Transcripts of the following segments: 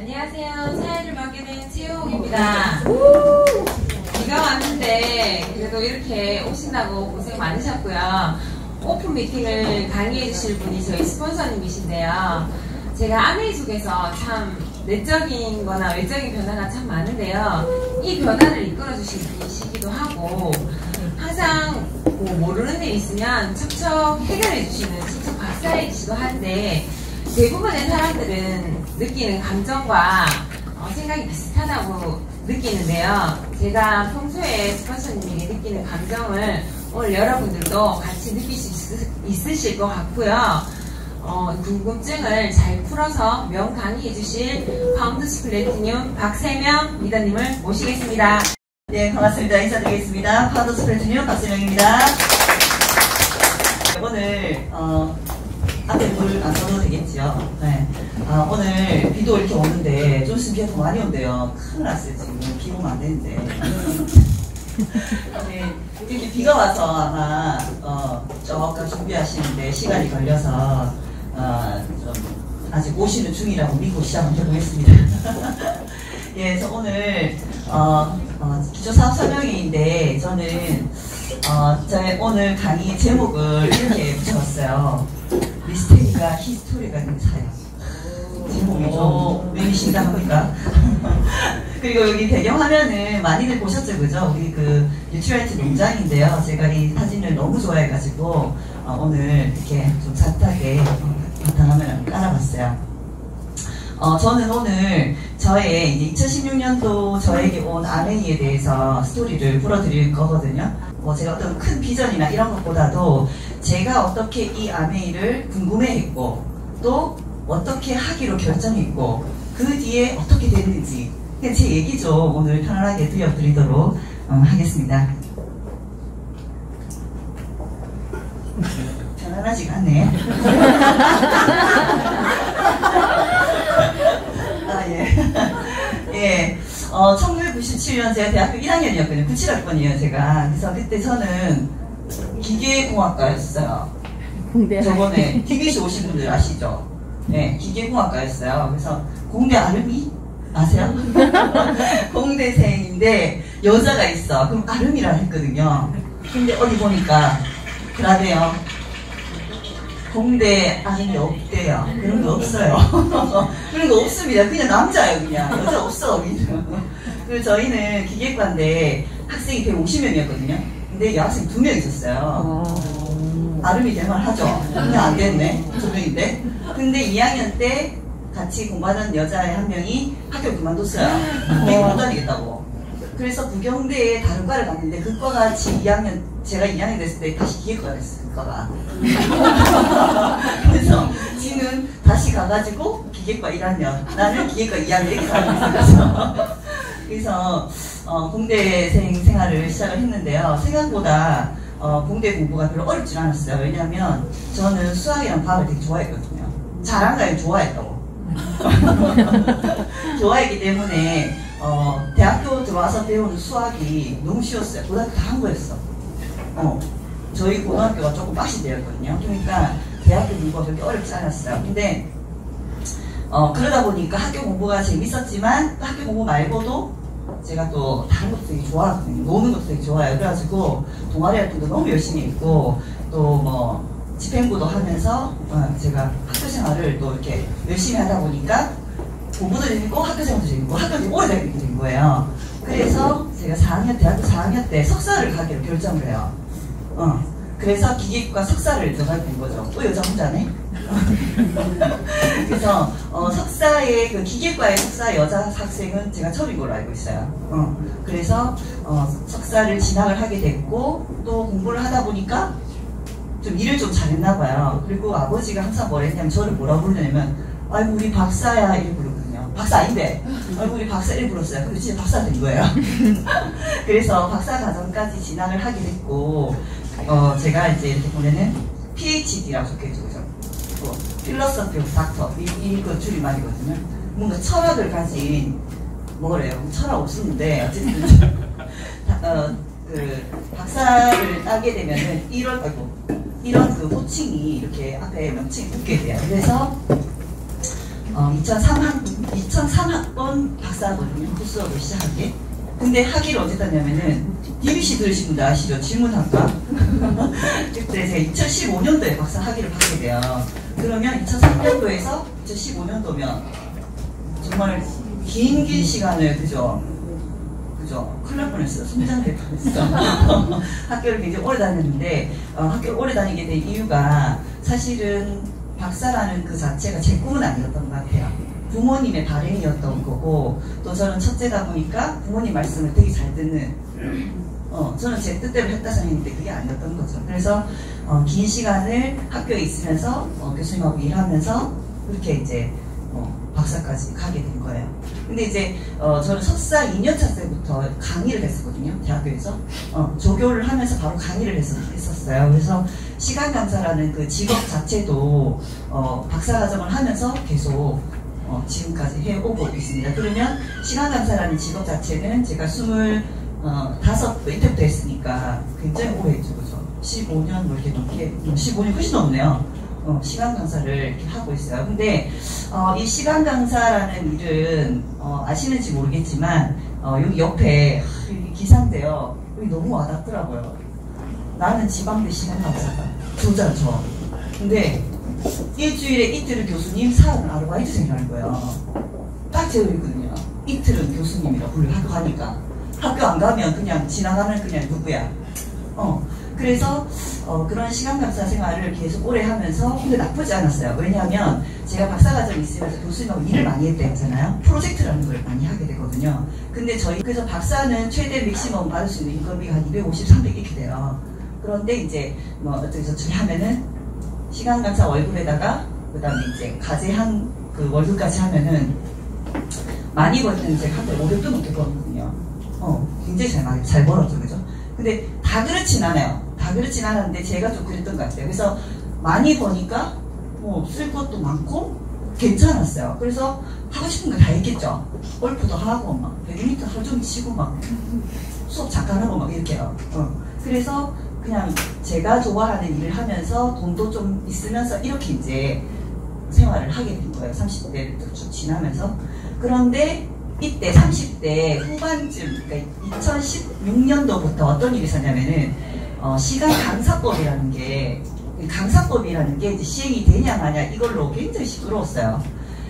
안녕하세요. 사회를 맡게 된 지호옥입니다. 비가 왔는데 그래도 이렇게 오신다고 고생 많으셨고요. 오픈 미팅을 강의해 주실 분이 저희 스폰서님이신데요. 제가 아메이 속에서 참 내적인 거나 외적인 변화가 참 많은데요. 이 변화를 이끌어 주신 분이시기도 하고 항상 뭐 모르는 일 있으면 척척 해결해 주시는 척척 박사이시기도 한데 대부분의 사람들은 느끼는 감정과 생각이 비슷하다고 느끼는데요. 제가 평소에 스폰서님에게 느끼는 감정을 오늘 여러분들도 같이 느낄 수 있으실 것 같고요. 궁금증을 잘 풀어서 명강의해 주실 파운드스 플래티늄 박세명 리더님을 모시겠습니다. 네, 반갑습니다. 인사드리겠습니다. 파운드스 플래티늄 박세명입니다. 오늘 앞에 물 안 써도 되겠죠. 네. 오늘 비도 이렇게 오는데 좀 있으면 비가 더 많이 온대요. 큰일 났어요. 지금 비 오면 안 되는데. 네, 이렇게 비가 와서 아마 조금 준비하시는데 시간이 걸려서 좀 아직 오시는 중이라고 믿고 시작을 해보겠습니다. 예, 그래서 오늘 기초사업 설명회인데 저는 저의 오늘 강의 제목을 이렇게 붙여봤어요. 미스테리가 히스토리가 된 사연. 제목이 좀 의미심장합니까? 그리고 여기 배경화면은 많이들 보셨죠, 그죠? 우리 그 뉴트럴트 농장인데요. 제가 이 사진을 너무 좋아해가지고 오늘 이렇게 좀 자세하게 바탕화면을 깔아봤어요. 저는 오늘 저의 이제 2016년도 저에게 온 아메이에 대해서 스토리를 풀어드릴 거거든요. 제가 어떤 큰 비전이나 이런 것보다도 제가 어떻게 이 아메이를 궁금해했고 또 어떻게 하기로 결정했고 그 뒤에 어떻게 됐는지 제 얘기죠. 오늘 편안하게 들려드리도록 하겠습니다. 편안하지가 않네. 예. 1997년 제가 대학교 1학년이었거든요. 97학번이에요, 제가. 그래서 그때 저는 기계공학과였어요. 저번에 TBC 오신 분들 아시죠? 네, 기계공학과였어요. 그래서 공대 아름이? 아세요? 공대생인데 여자가 있어. 그럼 아름이라 했거든요. 근데 어디 보니까 그러네요. 공대 아름이 없대요. 그런 거 없어요. 그런 거 없습니다. 그냥 남자예요, 그냥. 여자 없어, 그리고 저희는 기계과인데 학생이 150명이었거든요. 근데 여학생 2명 있었어요. 아름이 될만 하죠? 근데 안 됐네. 2명인데. 근데 2학년 때 같이 공부하던 여자애 한 명이 학교 그만뒀어요. 못 다니겠다고. 그래서 부경대에 다른 과를 갔는데 그 과가 제가 2학년 됐을 때 다시 기계과가 됐어요. 그 과가. 그래서 지는 다시 가가지고 기계과 1학년, 나는 기계과 2학년 이렇게 살고 있어요. 그래서 공대생 생활을 시작을 했는데요. 생각보다 공대 공부가 별로 어렵지 않았어요. 왜냐하면 저는 수학이랑 과학을 되게 좋아했거든요. 잘한가요? 좋아했다고. 좋아했기 때문에 대학교 들어와서 배우는 수학이 너무 쉬웠어요. 고등학교 다 한 거였어. 저희 고등학교가 조금 빡시대였거든요. 그러니까 대학교 공부가 그렇게 어렵지 않았어요. 근데 그러다 보니까 학교 공부가 재밌었지만 학교 공부 말고도 제가 또 다른 것도 되게 좋아하거든요. 노는 것도 되게 좋아해요. 그래가지고 동아리 활동도 너무 열심히 했고 또 뭐 집행부도 하면서 제가 학교 생활을 또 이렇게 열심히 하다 보니까 공부도 재밌고 학교 생활도 재밌고 학교도 오래 다니게 된 거예요. 그래서 제가 대학교 4학년 때 석사를 가기로 결정을 해요. 그래서 기계과 석사를 들어가게 된 거죠. 또 여자 혼자네? 그래서 석사의 그 기계과의 석사 여자 학생은 제가 처음인 걸로 알고 있어요. 그래서 석사를 진학을 하게 됐고 또 공부를 하다 보니까 좀 일을 좀 잘했나 봐요. 그리고 아버지가 항상 뭐라 했냐면 저를 뭐라 부르냐면 아이고 우리 박사야 이렇게 부르거든요. 박사 아닌데 아이고 우리 박사 이렇게 불렀어요. 근데 진짜 박사 된 거예요. 그래서 박사 과정까지 진학을 하게 됐고 제가 이제 이렇게 보면은 PhD라고 적혀있죠. 그죠? 필로소피 오브 닥터 이거 줄임말이거든요. 뭔가 철학을 가진 뭐래요? 철학 없었는데 어쨌든 그 박사를 따게 되면은 이런 그 호칭이 이렇게 앞에 명칭이 붙게 돼요. 그래서 2003 처음 박사거든요. 그 수업을 시작한 게. 근데 학위를 언제 땄냐면은 DBC 들으신 분들 아시죠? 질문학과. 그때 제가 2015년도에 박사 학위를 받게 돼요. 그러면 2003년도에서 2015년도면 정말 긴 시간을 그죠? 큰일 날 뻔했어요. 성장될 뻔했어요. 학교를 굉장히 오래 다녔는데 학교를 오래 다니게 된 이유가 사실은 박사라는 그 자체가 제 꿈은 아니었던 것 같아요. 부모님의 바램이었던 거고, 또 저는 첫째다 보니까 부모님 말씀을 되게 잘 듣는, 저는 제 뜻대로 했다 생각했는데 그게 아니었던 거죠. 그래서 긴 시간을 학교에 있으면서 교수님하고 일하면서 그렇게 이제 박사까지 가게 된 거예요. 근데 이제 저는 석사 2년차 때부터 강의를 했었거든요. 대학교에서 조교를 하면서 바로 강의를 했었어요. 그래서 시간 강사라는 그 직업 자체도 박사과정을 하면서 계속 지금까지 해오고 있습니다. 그러면 시간 강사라는 직업 자체는 제가 25 이때부터 했으니까 굉장히 오래 했죠. 그죠? 15년 뭐 이렇게 넘게 15년 훨씬 넘네요. 시간 강사를 이렇게 하고 있어요. 근데 이 시간 강사라는 일은 아시는지 모르겠지만 여기 옆에 여기 기사인데요. 여기 너무 와닿더라고요. 나는 지방대 시간 강사다. 저잖아 저. 근데 일주일에 이틀은 교수님, 사흘은 아르바이트생이라는 거예요. 딱 제 의거든요. 이틀은 교수님이라 불러 학교 가니까. 학교 안 가면 그냥 지나가는 그냥 누구야. 그래서 그런 시간 강사 생활을 계속 오래 하면서 근데 나쁘지 않았어요. 왜냐하면 제가 박사과정이 있으면서 교수님하고 일을 많이 했다잖아요. 프로젝트라는 걸 많이 하게 되거든요. 근데 그래서 박사는 최대 맥시멈 받을 수 있는 인건비가 한 250, 300 이렇게 돼요. 그런데 이제 어떻게 저렇게 하면은 시간 강사 월급에다가 그 다음에 이제 가제한 그 월급까지 하면은 많이 벌때는 이제 한 달에 500도 넘게 벌었거든요. 굉장히 잘 벌었죠. 그죠? 근데 다 그렇진 않아요. 다 그렇진 않았는데 제가 좀 그랬던 것 같아요. 그래서 많이 버니까 쓸 것도 많고 괜찮았어요. 그래서 하고 싶은 거 다 했겠죠. 골프도 하고 막 배드민턴 하루 종일 치고 막 수업 잠깐 하고 막 이렇게요. 그래서 그냥 제가 좋아하는 일을 하면서 돈도 좀 있으면서 이렇게 이제 생활을 하게 된 거예요. 30대를 쭉 지나면서. 그런데 이때 30대 후반쯤, 그러니까 2016년도부터 어떤 일이 있었냐면은 시간 강사법이라는 게 이제 시행이 되냐 마냐 이걸로 굉장히 시끄러웠어요.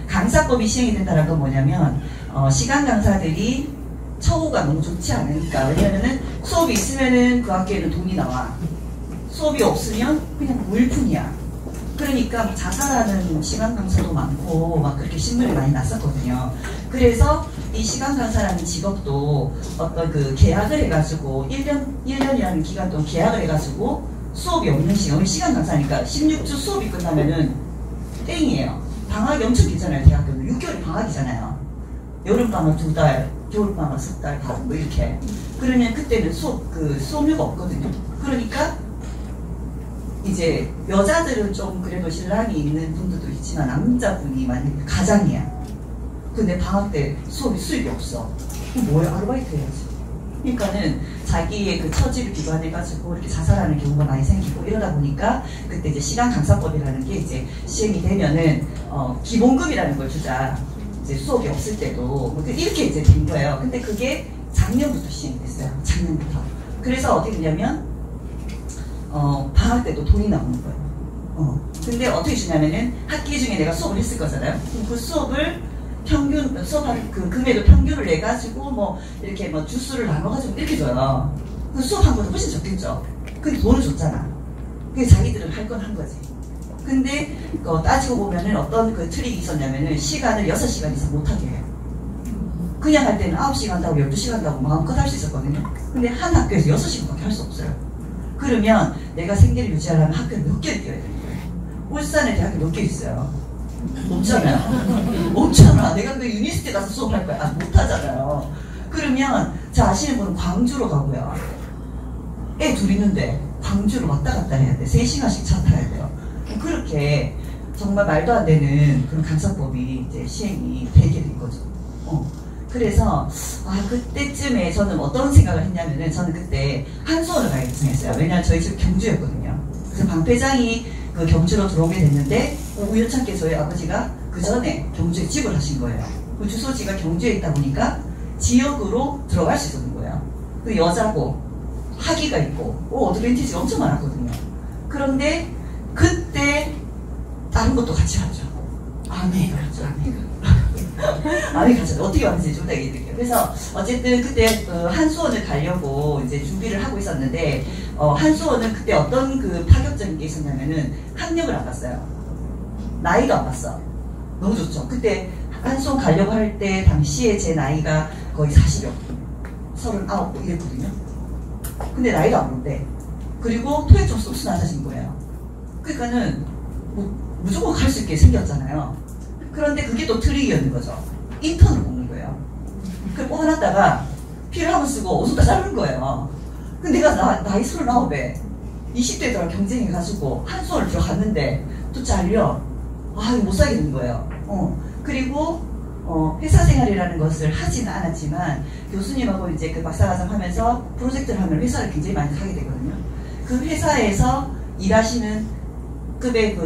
강사법이 시행이 된다는 건 뭐냐면 시간 강사들이 처우가 너무 좋지 않으니까. 왜냐면은 수업이 있으면은 그 학교에는 돈이 나와. 수업이 없으면 그냥 물뿐이야. 그러니까 자살하는 시간 강사도 많고 막 그렇게 신문이 많이 났었거든요. 그래서 이 시간 강사라는 직업도 어떤 그 계약을 해가지고 1년이라는 기간 동안 계약을 해가지고 수업이 없는 시간 강사니까 16주 수업이 끝나면은 땡이에요. 방학이 엄청 길잖아요. 대학교는 6개월이 방학이잖아요. 여름방학 2달, 겨울방학 3달, 뭐 이렇게. 그러면 그때는 수업료가 없거든요. 그러니까 이제 여자들은 좀 그래도 신랑이 있는 분들도 있지만 남자분이 만약에 가장이야. 근데 방학 때 수입이 없어. 그럼 뭐야? 아르바이트 해야지. 그러니까는 자기의 그 처지를 기반해가지고 이렇게 자살하는 경우가 많이 생기고 이러다 보니까 그때 이제 시간 강사법이라는 게 이제 시행이 되면은 기본급이라는 걸 주자. 이제 수업이 없을 때도 뭐 이렇게 이제 된 거예요. 근데 그게 작년부터 시행이 됐어요. 작년부터. 그래서 어떻게 되냐면 방학 때도 돈이 나오는 거예요. 근데 어떻게 주냐면은 학기 중에 내가 수업을 했을 거잖아요. 그럼 그 수업을 수업한 그 금액을 평균을 내가지고 뭐 이렇게 뭐 주수를 나눠가지고 이렇게 줘요. 그 수업한 것도 훨씬 적겠죠. 근데 돈을 줬잖아. 그게 자기들은 할 건 한 거지. 근데 따지고 보면은 어떤 그 트릭이 있었냐면은 시간을 6시간 이상 못하게 해요. 그냥 할 때는 9시간 한다고 12시간 한다고 마음껏 할 수 있었거든요. 근데 한 학교에서 6시간밖에 할 수 없어요. 그러면 내가 생계를 유지하려면 학교를 몇 개를 뛰어야 되는 거예요. 울산에 대학교 몇 개 있어요? 없잖아요. 없잖아. 내가 그 유니스트 가서 수업할 거야. 못하잖아요. 그러면 자 아시는 분은 광주로 가고요. 애 둘 있는데 광주로 왔다 갔다 해야 돼. 3시간씩 차 타야 돼요. 그렇게 정말 말도 안 되는 그런 강사법이 이제 시행이 되게 된 거죠. 그래서 그때쯤에 저는 어떤 생각을 했냐면은 저는 그때 한수원을 가기로 생각했어요. 왜냐면 저희 집 경주였거든요. 그래서 방 회장이 그 경주로 들어오게 됐는데 우연찮게 저희 아버지가 그 전에 경주에 집을 하신 거예요. 그 주소지가 경주에 있다 보니까 지역으로 들어갈 수 있었던 거예요. 그 여자고 학위가 있고 어드밴티지가 엄청 많았거든요. 그런데 그때 다른 것도 같이 하죠. 아메가 하죠. 아메가 하죠. 어떻게 왔는지 좀 더 얘기해 드릴게요. 그래서 어쨌든 그때 한수원을 가려고 이제 준비를 하고 있었는데 한수원은 그때 어떤 그 파격적인 게 있었냐면은 학력을 안 봤어요. 나이도 안 봤어. 너무 좋죠. 그때 한수원 가려고 할 때 당시에 제 나이가 거의 40여 39 이랬거든요. 근데 나이도 안 본대. 그리고 토익 점수 쑥 낮아진 거예요. 그러니까는 무조건 갈 수 있게 생겼잖아요. 그런데 그게 또 트릭이었는 거죠. 인턴을 뽑는 거예요. 그걸 뽑아놨다가 피를 한번 쓰고 오줌 다 자르는 거예요. 근데 내가 나이 39에 20대더라 경쟁해가지고 한수원을 들어갔는데 또 잘려. 아, 이거 못 살게 된 거예요. 그리고 회사 생활이라는 것을 하지는 않았지만 교수님하고 이제 그 박사과정 하면서 프로젝트를 하면 회사를 굉장히 많이 하게 되거든요. 그 회사에서 일하시는 급의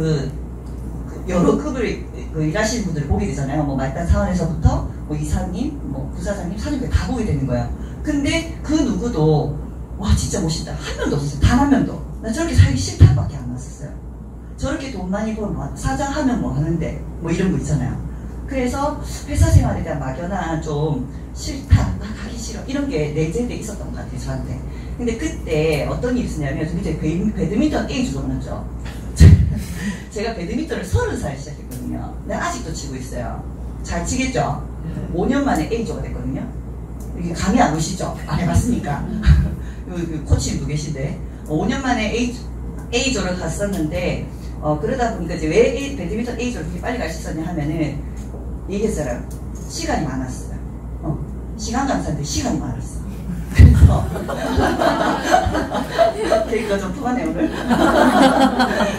여러 급을 일하시는 분들을 보게 되잖아요. 뭐 말단 사원에서부터 뭐 이사님, 뭐 부사장님, 사장님 다 보게 되는 거예요. 근데 그 누구도 와 진짜 멋있다. 한 명도 없었어요. 단 한 명도. 나 저렇게 살기 싫다 밖에 안 났었어요. 저렇게 돈 많이 벌면 사장 하면 뭐 하는데 뭐 이런 거 있잖아요. 그래서 회사 생활에 대한 막연한 좀 싫다, 나 가기 싫어 이런 게 내재돼 있었던 것 같아요 저한테. 근데 그때 어떤 일이 있었냐면 저 이제 배드민턴 A주도 났죠. 제가 배드민턴을 30살에 시작했거든요. 근데 아직도 치고 있어요. 잘 치겠죠? 5년 만에 A조가 됐거든요. 이게 감이 안 오시죠? 안 해봤으니까. 여기 코치님 도 계신데 5년 만에 A조를 갔었는데 그러다 보니까 이제 왜 배드민턴 A조를 그렇게 빨리 갈 수 있었냐 하면은 얘기했잖아요. 시간이 많았어요. 시간 강사인데 시간이 많았어. 그래서 데이가 좀 통하네 오늘.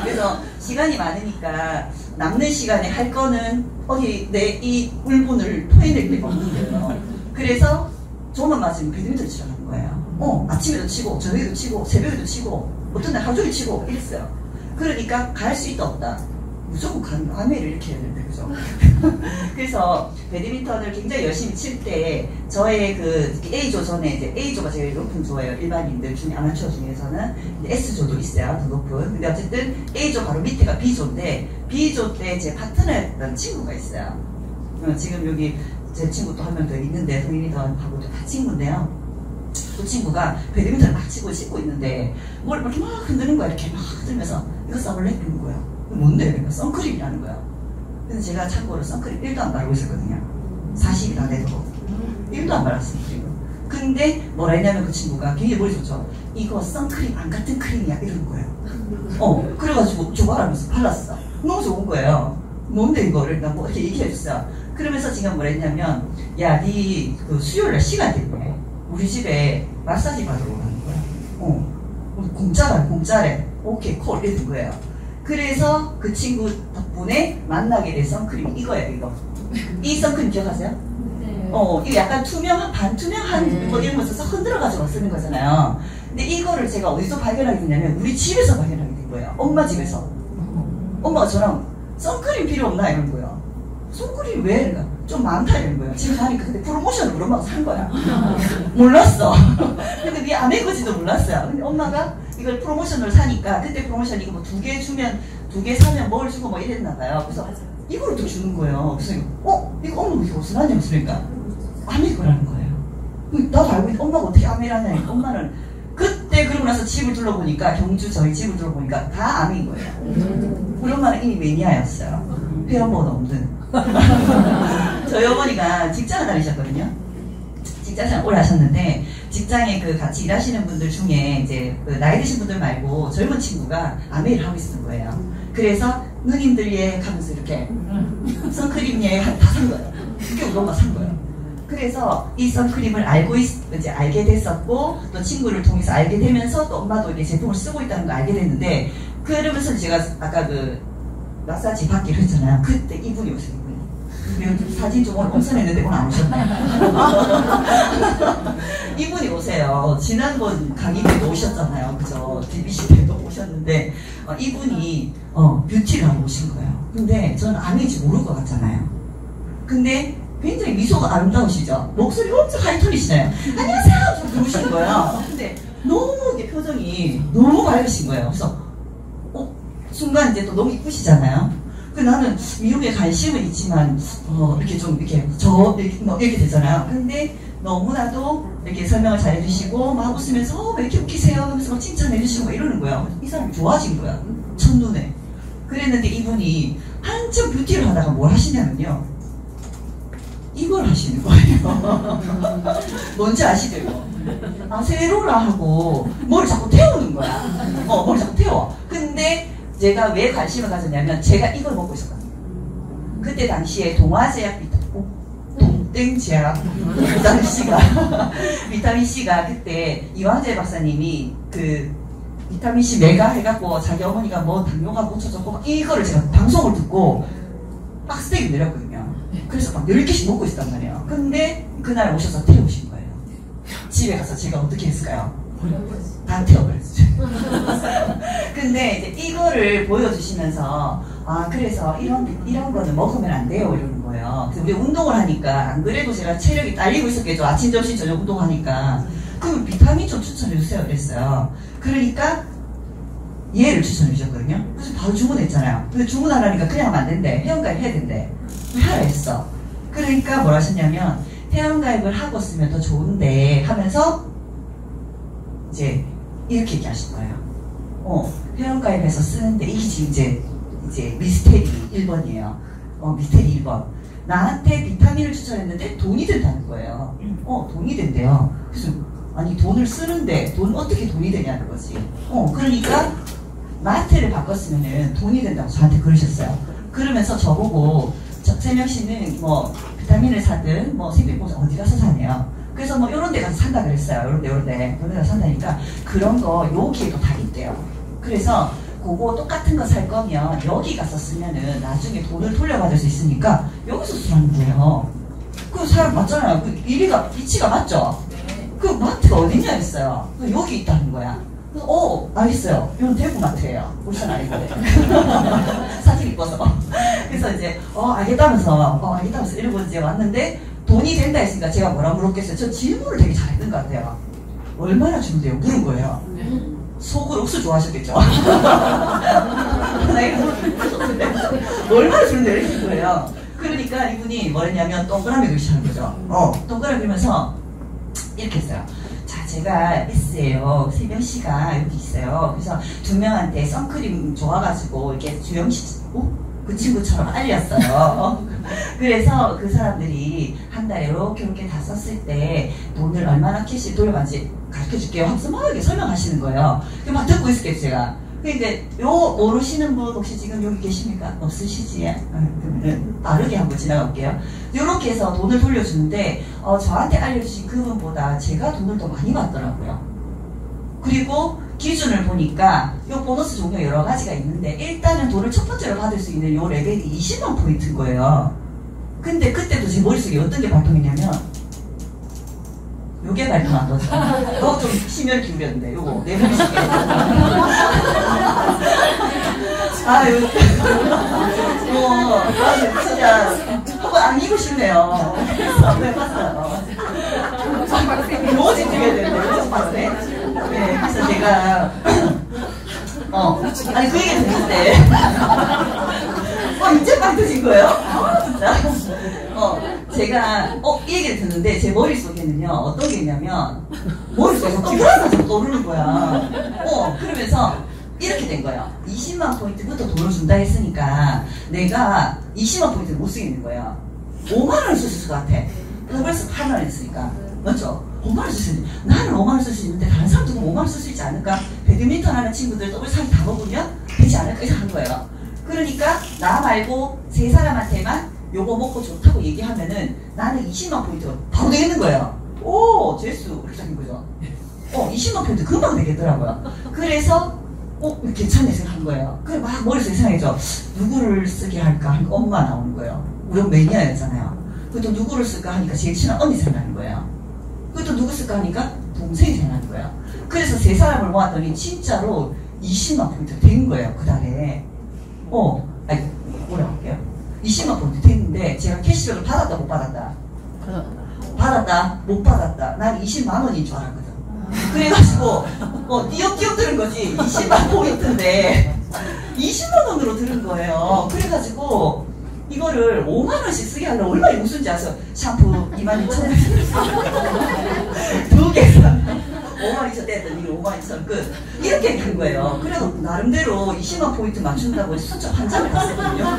그래서 시간이 많으니까 남는 시간에 할 거는 어디 내 이 울분을 토해낼 데가 없는 거예요. 그래서 저만 맞으면 배드민턴 치러 가는 거예요. 아침에도 치고 저녁에도 치고 새벽에도 치고 어떤 날 하루 종일 치고 이랬어요. 그러니까 갈 수 있다 없다 무조건 가는 거. 아메를 이렇게 해야 되는데 그죠? 그래서 배드민턴을 굉장히 열심히 칠 때 저의 그 A조 전에 이제 A조가 제일 높은 조예요. 일반인들 중에 아마추어 중에서는 S조도 있어요. 더 높은. 근데 어쨌든 A조 바로 밑에가 B조인데 B조 때 제 파트너였던 친구가 있어요. 지금 여기 제 친구 또 한 명 더 있는데 성인이더하고 다 친구인데요. 그 친구가 배드민턴을 막 치고 있는데 뭘 이렇게 막 흔드는 거야. 이렇게 막 흔들면서 이거 써볼래? 이러는 거야. 뭔데? 그러니까 선크림이라는 거야. 그래서 제가 참고로 선크림 1도 안 바르고 있었거든요. 40이 다 돼도 1도 안 발랐어요. 근데 뭐라 했냐면 그 친구가 굉장히 머리 좋죠. 이거 선크림 안 같은 크림이야 이러는 거예요. 그래가지고 줘봐라면서 발랐어. 너무 좋은 거예요. 뭔데 이거를 나 뭐 이렇게 얘기해줬어요. 그러면서 지금 뭐라 했냐면 야 니 그 수요일날 시간 때문에 우리 집에 마사지 받으러 가는 거야. 공짜래. 오케이 콜 이러는 거예요. 그래서 그 친구 덕분에 만나게 된 선크림이 이거예요, 이거. 이 선크림 기억하세요? 네. 이거 약간 투명한, 반투명한 뭐 이런 거 써서 흔들어가지고 쓰는 거잖아요. 근데 이거를 제가 어디서 발견하게 됐냐면 우리 집에서 발견하게 된 거예요. 엄마 집에서. 엄마가 저랑 선크림 필요 없나? 이런 거예요. 선크림 왜? 그러니까 좀 많다 이런 거예요. 집에 가니까 근데 프로모션으로 엄마가 산 거야. 몰랐어. 근데 그게 아메거지도 몰랐어요. 근데 엄마가 이걸 프로모션으로 사니까 그때 프로모션 이거 뭐 2개 주면 2개 사면 뭘 주고 뭐 이랬나 봐요. 그래서 이걸 또 주는 거예요. 그래서 이거 엄마 왜 이렇게 어디서 나냐 그러니까 아메거라는 거예요. 나도 알고 있는데 엄마가 어떻게 아메라냐. 엄마는 그때 그러고 나서 집을 둘러보니까 경주 저희 집을 둘러보니까 다 아메인 거예요. 우리 엄마는 이미 매니아였어요. 회원번호 없는. 저희 어머니가 직장을 다니셨거든요. 직장생활 오래 하셨는데 직장에 그 같이 일하시는 분들 중에 이제 그 나이 드신 분들 말고 젊은 친구가 아메를 하고 있었던 거예요. 그래서 누님들 예 하면서 이렇게 선크림 예 다 산 거예요. 그게 우리 엄마 산 거예요. 그래서 이 선크림을 이제 알게 됐었고 또 친구를 통해서 알게 되면서 또 엄마도 이게 제품을 쓰고 있다는 걸 알게 됐는데 그러면서 제가 아까 그 마사지 받기로 했잖아요. 그때 이분이 오세요. 이분이. 사진 좀 오늘 엄선했는데 오늘 안 오셨나요? 이분이 오세요. 지난번 강의 때도 오셨잖아요. 그죠? DBC 때도 오셨는데 이분이 뷰티를 하고 오신 거예요. 근데 저는 아닌지 모를 것 같잖아요. 근데 굉장히 미소가 아름다우시죠? 목소리가 엄청 하이톤이시잖아요. 안녕하세요! 좀 들어오시는 거예요. 근데 너무 이제 표정이 너무 밝으신 거예요. 그래서, 순간 이제 또 너무 이쁘시잖아요. 그 나는 미용에 관심은 있지만, 이렇게 좀 이렇게, 이렇게 되잖아요. 근데 너무나도 이렇게 설명을 잘 해주시고, 막 웃으면서, 왜 이렇게 웃기세요? 하면서 막 칭찬해주시고, 막 이러는 거예요. 이 사람이 좋아진 거야. 첫눈에. 그랬는데 이분이 한참 뷰티를 하다가 뭘 하시냐면요. 이걸 하시는 거예요. 뭔지 아시죠? 세로라 하고 머리를 자꾸 태우는 거야. 머리를 자꾸 태워. 근데 제가 왜 관심을 가졌냐면 제가 이걸 먹고 있었거든요. 그때 당시에 동화제약 동땡제약 비타민C가 그때 이황재 박사님이 그 비타민C 메가 해갖고 자기 어머니가 뭐 당뇨가 묻혀졌고 막 이거를 제가 방송을 듣고 박스테이크 내렸거든요. 그래서 막 10개씩 먹고 있었단 말이에요. 근데 그날 오셔서 태우신 거예요. 집에 가서 제가 어떻게 했을까요? 다 태워버렸어요. 근데 이제 이거를 보여주시면서 그래서 이런 거는 먹으면 안 돼요 이러는 거예요. 그래서 우리 운동을 하니까 안 그래도 제가 체력이 딸리고 있었겠죠. 아침, 점심, 저녁 운동하니까. 그럼 비타민 좀 추천해 주세요 그랬어요. 그러니까 얘를 추천해 주셨거든요. 그래서 바로 주문했잖아요. 근데 주문하라니까 그냥 하면 안 된대. 회원가입 해야 된대. 하라 했어. 그러니까 뭘 하셨냐면 회원가입을 하고 쓰면 더 좋은데 하면서 이제 이렇게 얘기하신 거예요. 회원가입해서 쓰는데 이게 지금 이제 미스테리 1번이에요. 미스테리 1번. 나한테 비타민을 추천했는데 돈이 된다는 거예요. 돈이 된대요. 그래서 아니 돈을 쓰는데 어떻게 돈이 되냐는 거지. 그러니까 마트를 바꿨으면은 돈이 된다고 저한테 그러셨어요. 그러면서 저보고 세명 씨는 뭐 비타민을 사든 뭐 생필품을 어디 가서 사네요. 그래서 뭐 요런 데 가서 산다 그랬어요. 요런 데 가서 산다니까 그런 거 여기에도 다 있대요. 그래서 그거 똑같은 거 살 거면 여기 가서 쓰면은 나중에 돈을 돌려받을 수 있으니까 여기서 쓰라는 거예요. 그 사람 맞잖아요. 그 위치가 맞죠? 그 마트가 어디냐 했어요. 여기 있다는 거야. 그래서 알겠어요. 이건 대구 마트예요. 울산 아니거든. 사진 이뻐서. 그래서 이제 알겠다면서 이러고 이제 왔는데 돈이 된다 했으니까 제가 뭐라 물었겠어요. 저 질문을 되게 잘했던 것 같아요. 얼마나 주는데요? 물은 거예요. 속을 옥수 좋아하셨겠죠? 나 이거 얼마나 주는데요? 이랬던 거예요. 그러니까 이분이 뭐랬냐면 동그라미 그리시는 거죠. 동그라미 그리면서 이렇게 했어요. 자, 제가 S예요. 세명 씨가 여기 있어요. 그래서 2명한테 선크림 좋아가지고 이렇게 주영시키고 그 친구처럼 알렸어요. 그래서 그 사람들이 한 달에 이렇게 다 썼을 때 돈을 얼마나 캐시 돌려받는지 가르쳐줄게요. 하면서 막 이렇게 설명하시는 거예요. 막 듣고 있을게요, 제가. 근데 모르시는 분 혹시 지금 여기 계십니까? 없으시지? 그러면 빠르게 한번 지나갈게요. 이렇게 해서 돈을 돌려주는데 저한테 알려주신 그분보다 제가 돈을 더 많이 받더라고요. 그리고 기준을 보니까 이 보너스 종류 여러 가지가 있는데 일단은 돈을 첫 번째로 받을 수 있는 이 레벨이 20만 포인트인 거예요. 근데 그때도 제 머릿속에 어떤 게 발동했냐면 요게 발동 안 되죠. 좀 심혈 기울였는데 요거 내 머릿속에 진짜 한번 안 입으실래요. 그래서 해봤어요. 로지 찍어야 되는데 로지 봤네. 네, 그래서 제가 아니 그 얘기 듣는데 이제 빵 터진 거예요? 진짜? 제가 이 얘기를 듣는데 제 머릿속에는요 어떤 게 있냐면 머릿속에서 동그라미가 떠오르는 거야. 그러면서 이렇게 된 거예요. 20만 포인트부터 돈을 준다 했으니까 내가 20만 포인트를 못 쓰겠는 거예요. 5만 원을 쓸 수 있을 것 같아. 그래서 8만 원 했으니까. 맞죠? 5만 원 쓸 수 있는데 나는 5만 원 쓸 수 있는데 다른 사람들은 5만 원 쓸 수 있지 않을까? 배드민턴 하는 친구들도 우리 사람 다 먹으면 되지 않을까? 이렇게 한 거예요. 그러니까 나 말고 3사람한테만 요거 먹고 좋다고 얘기하면은 나는 20만 포인트가 바로 되겠는 거예요. 오, 재수. 이렇게 생긴 거죠. 20만 포인트 금방 되겠더라고요. 그래서 괜찮네 생각한 거예요. 그래 막 머릿속에 생각해죠. 누구를 쓰게 할까 하니까 엄마 나오는 거예요. 우리 매니아였잖아요. 그또 누구를 쓸까 하니까 제일 친한 언니 생각나는 거예요. 그또 누구 쓸까 하니까 동생이 생각나는 거예요. 그래서 3사람을 모았더니 진짜로 20만 포인트 된 거예요. 그 달에. 뭐라고 할게요. 20만 포인트 됐는데 제가 캐시백을 받았다 못 받았다? 받았다 못 받았다. 난 20만 원인 줄 알았거든. 그래가지고 띄엄띄엄 들은 거지. 20만 포인트인데 20만 원으로 들은 거예요. 그래가지고 이거를 5만 원씩 쓰게 하려면 얼마나 무슨지 아세요? 샴푸 22,000원 두 개 사면 52,000원 떼었더니 52,000원 끝. 이렇게 된 거예요. 그래서 나름대로 20만 포인트 맞춘다고 수첩 한 장을 갔거든요.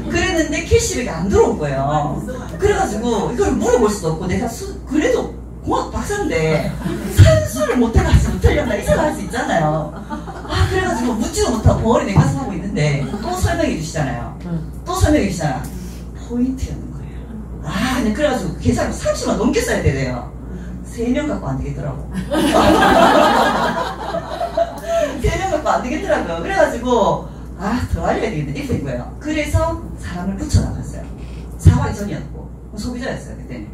그랬는데 캐시백이 안 들어온 거예요. 그래가지고 이걸 물어볼 수도 없고 내가 그래도 공학 박사인데 산수를 못해가지고 틀렸나 이 생각할 수 있잖아요. 아 그래가지고 묻지도 못하고 버리 내가서 하고 있는데 또 설명해 주시잖아요. 또 설명해 주시잖아. 포인트였는 거예요. 아 근데 그래가지고 계산 30만 넘게 써야 되네요. 3명 갖고 안 되겠더라고. 3명 갖고 안 되겠더라고요. 그래가지고 더 알려야 되겠네 이렇게 된 거예요. 그래서 사람을 붙여나갔어요. 사과기 전이었고 소비자였어요 그때는.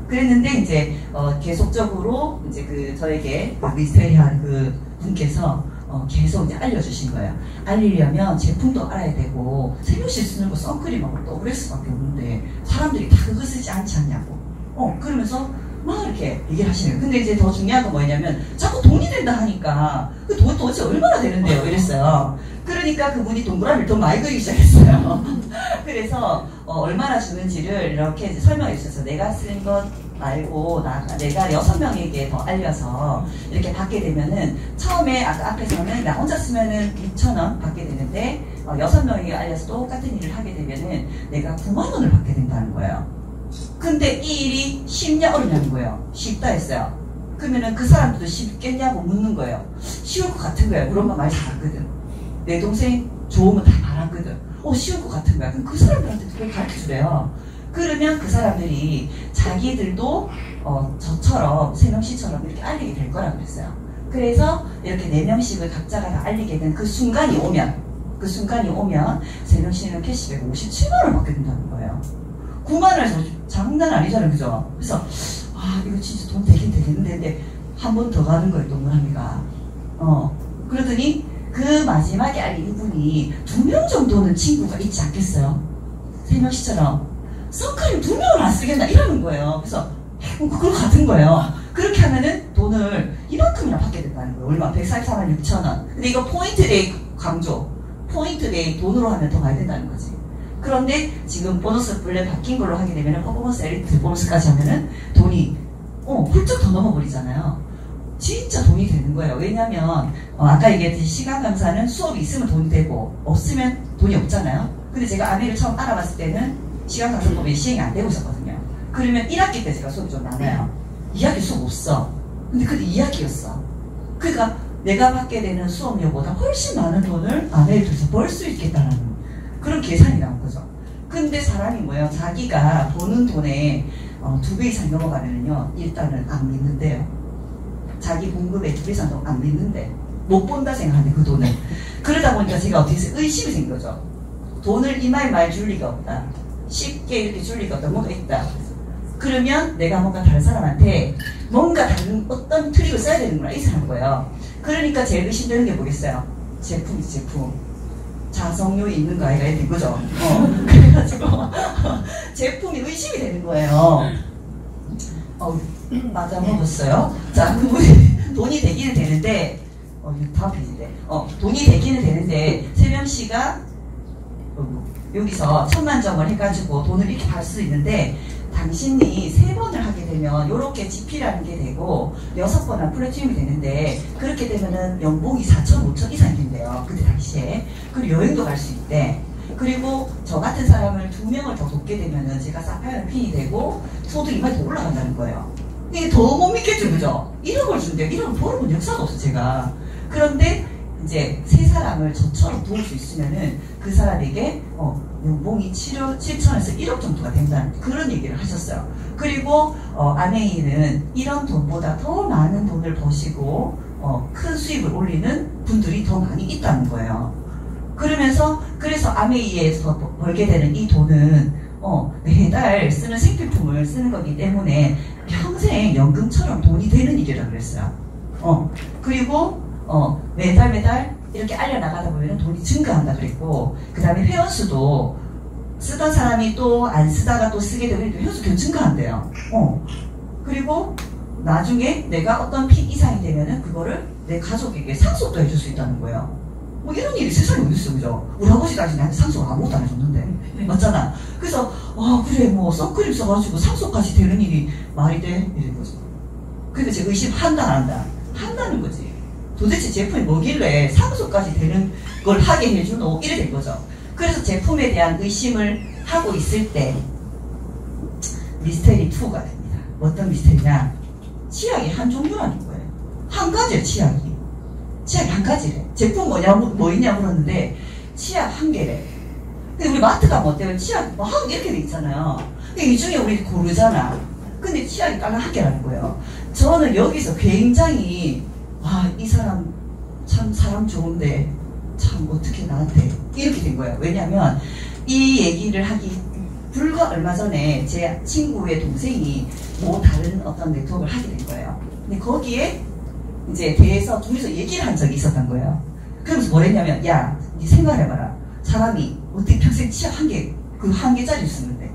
그랬는데 이제 계속적으로 이제 저에게 미스테리한 그 분께서 계속 이제 알려주신 거예요. 알리려면 제품도 알아야 되고 새벽시 쓰는 거 선크림하고 또 그럴 수밖에 없는데 사람들이 다 그거 쓰지 않지 않냐고. 그러면서 막 이렇게 얘기를 하시네요. 근데 이제 더 중요한 건 뭐냐면 자꾸 돈이 된다 하니까 그 돈 도대체 얼마나 되는데요? 이랬어요. 그러니까 그분이 동그라미를 더 많이 그리기 시작했어요. 그래서 얼마나 주는지를 이렇게 이제 설명해 주셔서 내가 쓴 것 말고 내가 6명에게 더 알려서 이렇게 받게 되면은 처음에 아까 앞에서는 나 혼자 쓰면은 6,000원 받게 되는데 6명에게 알려서 똑같은 일을 하게 되면은 내가 9만 원을 받게 된다는 거예요. 근데 이 일이 쉽냐 어렵냐는 거예요. 쉽다 했어요. 그러면은 그 사람들도 쉽겠냐고 묻는 거예요. 쉬울 것 같은 거예요. 그런 거 많이 잘하거든. 내 동생 좋으면 다 말하거든. 쉬울 것 같은 거야. 그럼 그 사람들한테 그걸 가르쳐 주래요. 그러면 그 사람들이 자기들도 저처럼 3명씩처럼 이렇게 알리게 될 거라고 그랬어요. 그래서 이렇게 4명씩을 각자가 다 알리게 된 그 순간이 오면 3명씩은 캐시백 57만원을 받게 된다는 거예요. 9만원에서 장난 아니잖아요. 그죠? 그래서 이거 진짜 돈 되긴 되겠는데 근데 한 번 더 가는 거예요. 동그라미가. 그러더니 그 마지막에 알린 이분이 2명 정도는 친구가 있지 않겠어요? 3명씩처럼 선크림 2명을 안 쓰겠나 이러는 거예요. 그래서 그거 같은 거예요. 그렇게 하면은 돈을 이만큼이나 받게 된다는 거예요. 얼마? 144만 6천원. 근데 이거 포인트 데이 강조. 포인트 데이 돈으로 하면 더 많이 된다는 거지. 그런데 지금 보너스 플랜 바뀐 걸로 하게 되면은 퍼포먼스 엘리트 보너스까지 하면은 돈이 훌쩍 더 넘어버리잖아요. 진짜 돈이 되는 거예요. 왜냐면 아까 얘기했듯이 시간 강사는 수업이 있으면 돈이 되고 없으면 돈이 없잖아요. 근데 제가 아미를 처음 알아봤을 때는 시간 강사법이 시행이 안 되고 있었거든요. 그러면 1학기 때 제가 수업이 좀 많아요. 2학기 수업 없어. 근데 그때 2학기였어. 그러니까 내가 받게 되는 수업료보다 훨씬 많은 돈을 아메를 통해서 벌 수 있겠다는 그런 계산이 나온 거죠. 근데 사람이 뭐예요? 자기가 버는 돈에 2배 이상 넘어가면요 일단은 안 믿는데요. 자기 봉급에 2배 이상 안 믿는데 못 본다 생각하는데 그 돈을. 그러다 보니까 제가 어떻게 해서 의심이 생긴 거죠. 돈을 이말 줄 리가 없다. 쉽게 이렇게 줄 리가 없다. 뭔가 있다. 그러면 내가 뭔가 다른 사람한테 뭔가 다른 어떤 트릭을 써야 되는구나 이 생각한 거예요. 그러니까 제일 의심되는 게 뭐겠어요? 제품이지 제품. 자성료에 있는 거 아이가 된 거죠. 그래가지고 제품이 의심이 되는 거예요. 맞아 먹었어요. 자, 그분이 돈이 되기는 되는데 다음 페이지인데 돈이 되기는 되는데 3명씨가 여기서 10,000,000점을 해가지고 돈을 이렇게 받을 수 있는데 당신이 3번을 하게 되면 이렇게 GP라는 게 되고 6번은 플래티늄이 되는데 그렇게 되면은 연봉이 4,000, 5,000 이상이 된대요. 그때 당시에. 그리고 여행도 갈 수 있대. 그리고 저 같은 사람을 2명을 더 돕게 되면은 제가 사파이어 핀이 되고 소득이 많이 더 올라간다는 거예요. 이게 더 못 믿겠죠, 그죠? 1억을 준대요. 1억을 벌어본 역사가 없어, 제가. 그런데 이제 3사람을 저처럼 도울 수 있으면은 그 사람에게 연봉이 7천에서 1억 정도가 된다는 그런 얘기를 하셨어요. 그리고 아메이는 이런 돈보다 더 많은 돈을 버시고 큰 수입을 올리는 분들이 더 많이 있다는 거예요. 그래서 아메이에서 벌게 되는 이 돈은 매달 쓰는 생필품을 쓰는 거기 때문에 평생 연금처럼 돈이 되는 일이라고 그랬어요. 그리고 매달 이렇게 알려나가다 보면 돈이 증가한다 그랬고, 그 다음에 회원수도 쓰던 사람이 또 안 쓰다가 또 쓰게 되면 효소 견증가 안 돼요. 그리고 나중에 내가 어떤 피 이상이 되면은 그거를 내 가족에게 상속도 해줄 수 있다는 거예요. 뭐 이런 일이 세상에 어디 있어, 그죠? 우리 아버지 당시 나한테 상속 아무것도 안 해줬는데. 맞잖아. 그래서, 그래, 뭐, 선크림 써가지고 상속까지 되는 일이 말이 돼? 이런 거죠. 그러니까 제가 의심한다, 안 한다? 한다는 거지. 도대체 제품이 뭐길래 상속까지 되는 걸 하게 해주노? 이래 된 거죠. 그래서 제품에 대한 의심을 하고 있을 때, 미스테리2가 됩니다. 어떤 미스테리냐? 치약이 한 종류라는 거예요. 한 가지예요, 치약이. 치약이 한 가지래. 제품 뭐 있냐 물었는데, 치약 한 개래. 근데 우리 마트 가면 어때요? 치약 뭐 이렇게 돼 있잖아요. 근데 이 중에 우리 고르잖아. 근데 치약이 딱 한 개라는 거예요. 저는 여기서 굉장히, 이 사람 참 사람 좋은데, 참 어떻게 나한테 이렇게 된 거예요. 왜냐면 이 얘기를 하기 불과 얼마 전에 제 친구의 동생이 뭐 다른 어떤 네트워크를 하게 된 거예요. 근데 거기에 이제 대해서 둘이서 얘기를 한 적이 있었던 거예요. 그러면서 뭐랬냐면, 야, 니 생각해봐라. 사람이 어떻게 평생 치약 한 개짜리 쓰는데.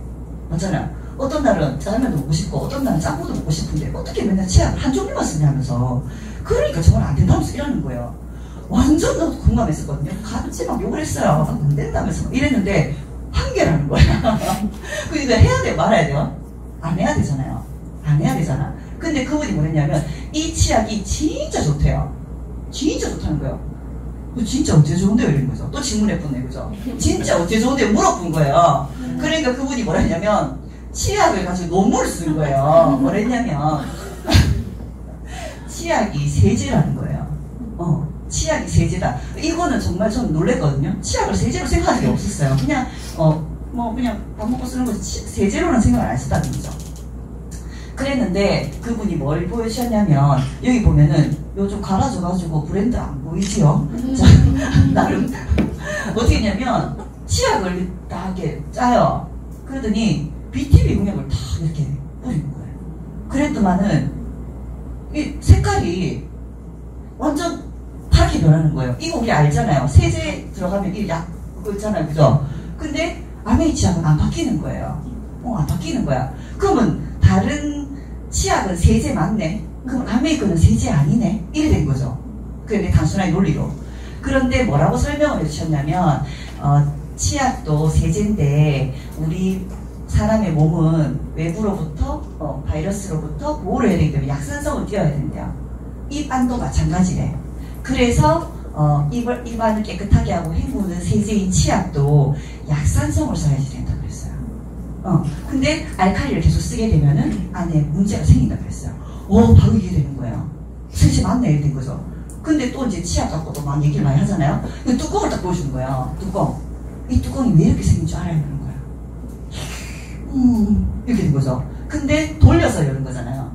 맞잖아. 어떤 날은 짜장면도 먹고 싶고, 어떤 날은 짬뽕도 먹고 싶은데, 어떻게 맨날 치약을 한 종류만 쓰냐면서. 그러니까 저건 안 된다면서 이러는 거예요. 완전 나도 공감했었거든요. 같이 막 욕을 했어요. 안 된다면서 이랬는데, 한 개라는 거야. 그러니까 해야 돼, 말아야 돼요? 안 해야 되잖아요. 안 해야 되잖아. 근데 그분이 뭐랬냐면, 이 치약이 진짜 좋대요. 진짜 좋다는 거예요. 진짜 어째 좋은데요? 이런 거죠. 또 질문했군요, 그죠? 진짜 어째 좋은데요? 물어본 거예요. 그러니까 그분이 뭐라 했냐면, 치약을 가지고 논문을 쓴 거예요. 뭐랬냐면, 치약이 세제라는 거예요. 치약이 세제다. 이거는 정말 좀 놀랬거든요. 치약을 세제로 생각한 적이 없었어요. 그냥, 그냥 밥 먹고 쓰는 거지, 세제로는 생각을 안 했다는 거죠. 그랬는데 그분이 뭘 보여주셨냐면, 여기 보면은 요 좀 갈아줘가지고 브랜드 안 보이지요? 자, 나름 어떻게 했냐면 치약을 딱 이렇게 짜요. 그러더니 BTB 용액을 다 이렇게 뿌리는 거예요. 그랬더만은 이 색깔이 완전 파랗게 변하는 거예요. 이거 우리 알잖아요. 세제 들어가면 이 약 그거 있잖아요, 그죠? 근데 아메이 치약은 안 바뀌는 거예요. 안 바뀌는 거야. 그러면 다른 치약은 세제 맞네? 그럼 아메이 거는 세제 아니네? 이래 된 거죠. 그게 단순하게 논리로. 그런데 뭐라고 설명을 해주셨냐면, 치약도 세제인데, 우리 사람의 몸은 외부로부터, 바이러스로부터 보호를 해야 되기 때문에 약산성을 띄어야 된대요. 입 안도 마찬가지래. 그래서, 입 안을 깨끗하게 하고 헹구는 세제인 치약도 약산성을 써야지 된다고 그랬어요. 근데 알칼리를 계속 쓰게 되면은 안에 문제가 생긴다고 그랬어요. 바로 이해되는 거예요. 세제 맞네, 이렇게 된 거죠. 근데 또 이제 치약 갖고 또 막 얘기를 많이 하잖아요. 뚜껑을 딱 보여주는 거예요. 뚜껑. 이 뚜껑이 왜 이렇게 생긴 줄 알아야 되는 거야. 이렇게 된 거죠. 근데 돌려서 여는 거잖아요.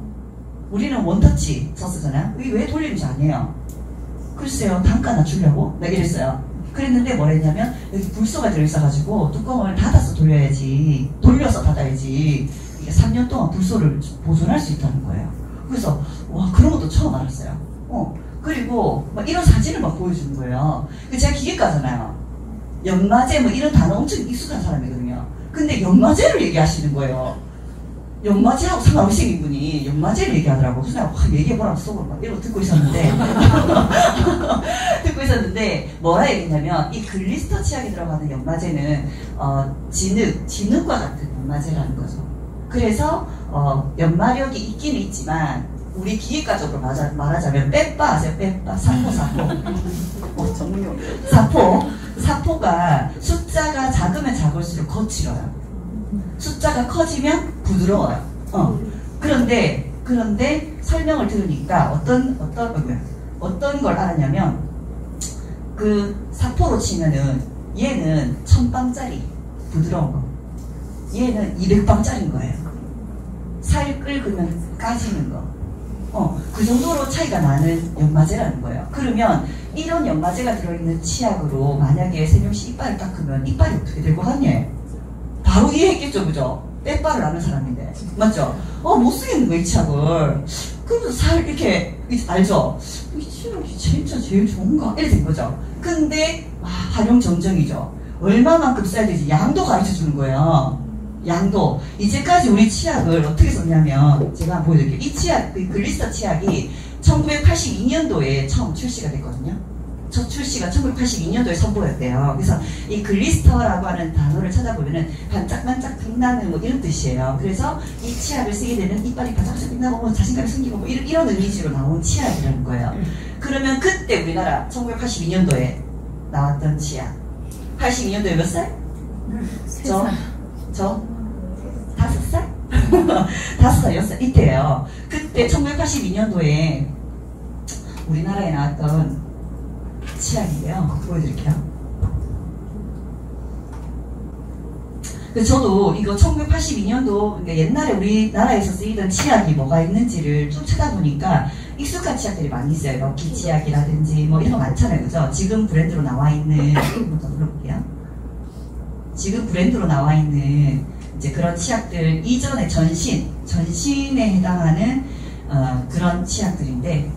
우리는 원터치 썼었잖아요. 이게 왜 돌리는지 아니에요. 글쎄요, 단가 낮추려고? 내가 이랬어요. 그랬는데 뭐랬냐면, 여기 불소가 들어있어가지고 뚜껑을 닫아서 돌려야지, 돌려서 닫아야지, 이게 3년 동안 불소를 보존할 수 있다는 거예요. 그래서, 와, 그런 것도 처음 알았어요. 그리고, 막 이런 사진을 막 보여주는 거예요. 제가 기계과잖아요. 연마제, 뭐 이런 단어 엄청 익숙한 사람이거든요. 근데 연마제를 얘기하시는 거예요. 연마제하고 상관없이 생긴 분이 연마제를 얘기하더라고. 그래서 내가 얘기해보라고 속으로 막 이러고 듣고 있었는데, 뭐라 얘기했냐면, 이 글리스터 치약에 들어가는 연마제는, 진흙과 같은 연마제라는 거죠. 그래서, 연마력이 있긴 있지만, 우리 기계과적으로 말하자면, 빼빠 아세요? 빼빠. 사포. 전문용. 사포가 숫자가 작으면 작을수록 거칠어요. 숫자가 커지면 부드러워요. 그런데 설명을 들으니까 어떤 걸 알았냐면, 그 사포로 치면은 얘는 1000방짜리 부드러운 거, 얘는 200방짜리인 거예요. 살 끓으면 까지는 거. 그 정도로 차이가 나는 연마제라는 거예요. 그러면 이런 연마제가 들어있는 치약으로 만약에 세명씨 이빨을 닦으면 이빨이 어떻게 될 것 같니? 바로 이해했겠죠, 그죠? 빼빨을 아는 사람인데. 맞죠? 못 쓰겠는 거야, 이 치약을. 그래서 살 이렇게, 알죠? 이 치약이 진짜 제일 좋은가? 이렇게 된 거죠. 근데, 활용 정정이죠. 얼마만큼 써야 되지 양도 가르쳐 주는 거예요. 양도. 이제까지 우리 치약을 어떻게 썼냐면 제가 한번 보여드릴게요. 이 치약, 그 글리스터 치약이 1982년도에 처음 출시가 됐거든요. 첫 출시가 1982년도에 선보였대요. 그래서 이 글리스터라고 하는 단어를 찾아보면은 반짝반짝 빛나는 뭐 이런 뜻이에요. 그래서 이 치약을 쓰게 되면 이빨이 반짝반짝 빛나고 뭐 자신감이 생기고 뭐 이런 의미지로 나온 치약이라는 거예요. 그러면 그때 우리나라 1982년도에 나왔던 치약. 82년도에 몇 살? 저 5살? 5살, 6살 이때예요. 그때 1982년도에 우리나라에 나왔던 치약인데요. 보여드릴게요. 저도 이거 1982년도 그러니까 옛날에 우리나라에서 쓰이던 치약이 뭐가 있는지를 쭉 찾아보니까 익숙한 치약들이 많이 있어요. 럭키 치약이라든지 뭐 이런 거 많잖아요. 그죠? 지금 브랜드로 나와 있는 한번 물어볼게요. 지금 브랜드로 나와 있는 이제 그런 치약들 이전에 전신에 해당하는 그런 치약들인데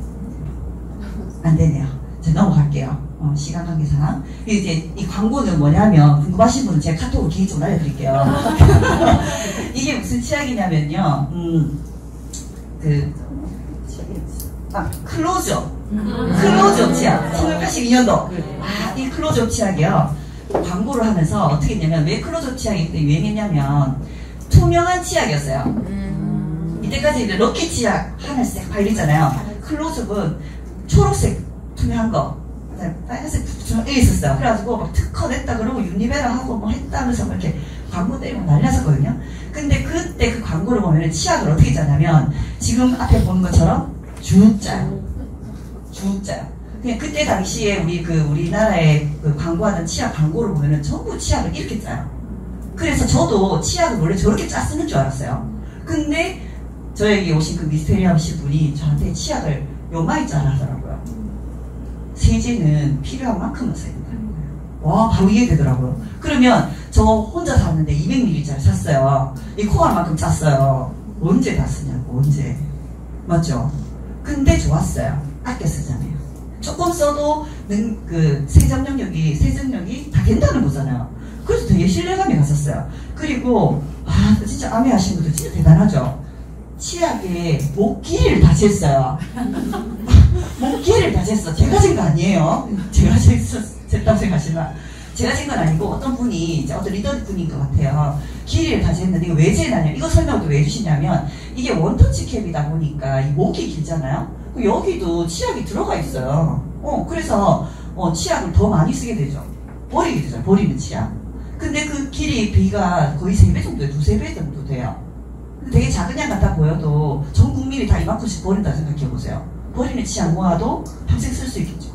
안 되네요. 넘어갈게요. 시간 관계상. 이제 이 광고는 뭐냐면 궁금하신 분은 제가 카톡으로 개인적으로 알려드릴게요. 이게 무슨 치약이냐면요. 클로즈업 치약. 1982년도. 이 클로즈업 치약이요. 광고를 하면서 어떻게 했냐면 왜 클로즈업 치약이 그때 유행했냐면 투명한 치약이었어요. 이때까지 이제 럭키 치약 하늘색 밝았잖아요. 클로즈업은 초록색 투명한 거, 빨간색 이렇게 있었어요. 그래가지고 막 특허 냈다 그러고 유니베라 하고 뭐 했다면서 이렇게 광고 때리고 난리났었거든요. 근데 그때 그 광고를 보면 치약을 어떻게 짜냐면 지금 앞에 보는 것처럼 쭉 짜요. 그냥 그때 당시에 우리나라에 그 광고하던 치약 광고를 보면은 전부 치약을 이렇게 짜요. 그래서 저도 치약을 원래 저렇게 짜 쓰는 줄 알았어요. 근데 저에게 오신 그 미스테리아 오신 분이 저한테 치약을 요마이 짜라 하더라고요. 세제는 필요한 만큼만 써야 된다는 거예요. 와, 바로 이해되더라고요. 그러면 저 혼자 샀는데 200ml짜리 샀어요. 이 코알만큼 짰어요. 언제 다 쓰냐고, 언제. 맞죠? 근데 좋았어요. 아껴 쓰잖아요. 조금 써도 세정력이 다 된다는 거잖아요. 그래서 되게 신뢰감이 갔었어요. 그리고 진짜 암에 하시는 분들 진짜 대단하죠. 치약에 목 길이를 다 쟀어요. 목 길이를 다 쟀어. 제가 잰 거 아니에요. 제가 쟀다고 생각하시나? 제가 잰 건 아니고 어떤 분이 이제 어떤 리더 분인 것 같아요. 길이를 다 쟀는데 이거 왜 재냐면 이거 설명도 왜 해주시냐면 이게 원터치 캡이다 보니까 이 목이 길잖아요. 여기도 치약이 들어가 있어요. 그래서 치약을 더 많이 쓰게 되죠. 버리게 되죠. 버리는 치약. 근데 그 길이 비가 거의 3배 정도 돼요. 2~3배 정도 돼요. 되게 작은 양 같아 보여도 전 국민이 다 이만큼씩 버린다 생각해보세요. 버리는 치약 모아도 평생 쓸 수 있겠죠.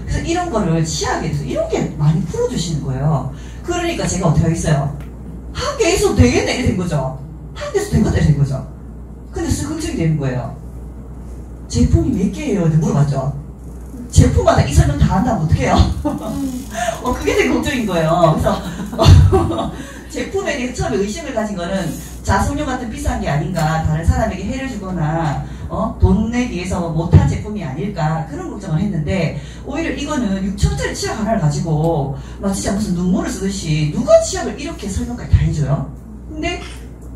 그래서 이런 거를 치약에 대해서 이렇게 많이 풀어주시는 거예요. 그러니까 제가 어떻게 하겠어요? 한 개 있어도 되겠네 이렇게 된 거죠. 한 개에서 된 것도 이렇게 된 거죠. 근데 슬금증이 되는 거예요. 제품이 몇 개예요? 이렇게 물어봤죠. 제품마다 이 설명 다 한다면 어떡해요? 그게 되게 걱정인 거예요. 그래서 제품에 대해서 처음에 의심을 가진 거는 자석료 같은 비싼 게 아닌가, 다른 사람에게 해를 주거나 돈 내기 위해서 못한 제품이 아닐까 그런 걱정을 했는데 오히려 이거는 6,000원짜리 치약 하나를 가지고 마치 진짜 무슨 눈물을 쓰듯이 누가 치약을 이렇게 설명까지 다 해줘요? 근데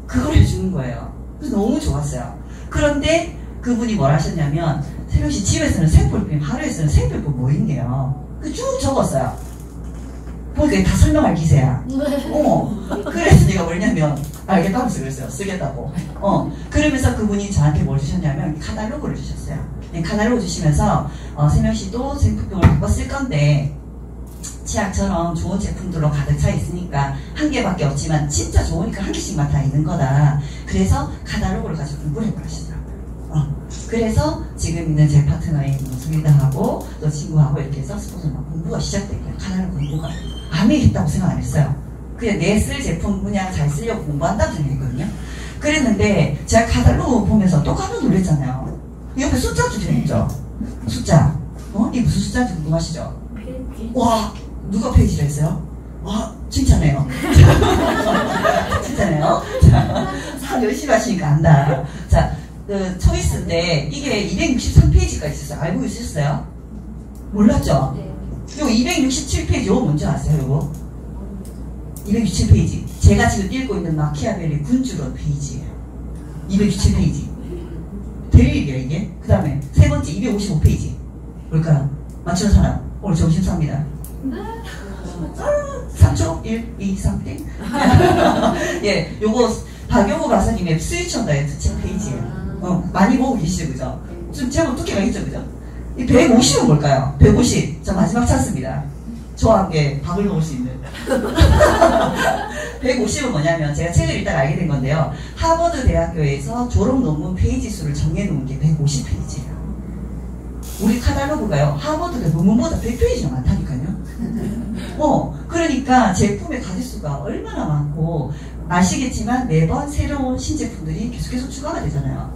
그걸 해주는 거예요. 그래서 너무 좋았어요. 그런데 그분이 뭘 하셨냐면 새벽시 집에서는 생필품, 하루에 쓰는 생필품 뭐 있네요. 쭉 적었어요. 보니까 다 설명할 기세야. 그래서 내가 뭐냐면 알겠다면서 그랬어요. 쓰겠다고. 그러면서 그분이 저한테 뭘 주셨냐면 카탈로그를 주셨어요. 카탈로그 주시면서 세명씨도 생필품을 바꿔 쓸 건데 치약처럼 좋은 제품들로 가득 차 있으니까 한 개밖에 없지만 진짜 좋으니까 한 개씩만 다 있는 거다. 그래서 카탈로그를 가지고 공부를 해보시더라고요. 그래서 지금 있는 제 파트너인 수리다하고 또 친구하고 이렇게 해서 스포츠만 공부가 시작됐고요. 카탈로그 공부가 아무 했다고 생각 안 했어요. 그냥 내 쓸 제품 그냥 잘 쓰려고 공부한다고 생각했거든요. 그랬는데 제가 카탈로그 보면서 또 깜짝 놀랐잖아요. 옆에 숫자 적혀있죠? 숫자. 이게 무슨 숫자인지 궁금하시죠? 와, 누가 페이지를 했어요? 와, 칭찬해요. 칭찬해요. 자, 참 열심히 하시니까 안다. 자, 그 초이스 때 이게 263페이지까지 있었어요. 알고 있으셨어요? 몰랐죠? 요 267페이지 요거 뭔지 아세요? 요거? 267페이지. 제가 지금 읽고 있는 마키아벨리 군주론 페이지예요. 267페이지. 될 일이야 이게. 그 다음에 세 번째 255페이지. 뭘까요? 맞추는 사람 오늘 점심 삽니다. 3초 1, 2, 3, 땡. 예, 요거 박용호 박사님의 스위치 온 다이어트 책 페이지예요. 많이 보고 계시죠, 그죠? 좀 제목 두께가 있죠, 그죠? 이 150은 뭘까요? 150. 자, 마지막 찬스입니다. 저와 함께 밥을 먹을 수 있는. 150은 뭐냐면 제가 책을 읽다가 알게 된 건데요. 하버드 대학교에서 졸업 논문 페이지 수를 정해놓은 게 150페이지예요. 우리 카탈로그가요. 하버드가 논문보다 100페이지가 많다니까요. 그러니까 제품의 가짓수가 얼마나 많고 아시겠지만 매번 새로운 신제품들이 계속 추가가 되잖아요.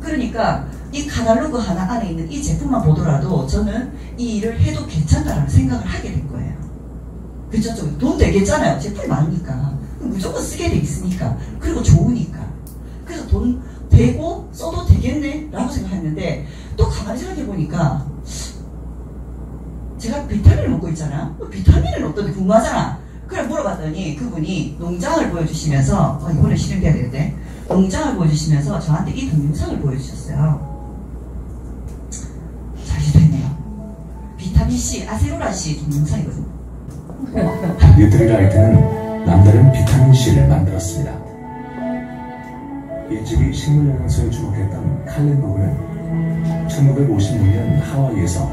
그러니까 이 카탈로그 하나 안에 있는 이 제품만 보더라도 저는 이 일을 해도 괜찮다라는 생각을 하게 된 거예요. 그쵸? 돈 되겠잖아요. 제품이 많으니까. 무조건 쓰게 돼 있으니까. 그리고 좋으니까. 그래서 돈 되고 써도 되겠네? 라고 생각했는데 또 가만히 생각해 보니까 제가 비타민을 먹고 있잖아. 비타민은 어떤지 궁금하잖아. 그래 물어봤더니 그분이 농장을 보여주시면서 이번에 실행돼야 되는데 농장을 보여주시면서 저한테 이 동영상을 보여주셨어요. 잘 됐네요. 비타민C, 아세로라C 동영상이거든요. 뉴트리라이트는 남다른 비타민C를 만들었습니다. 일찍이 식물영양소에 주목했던 칼렌 노그는 1956년 하와이에서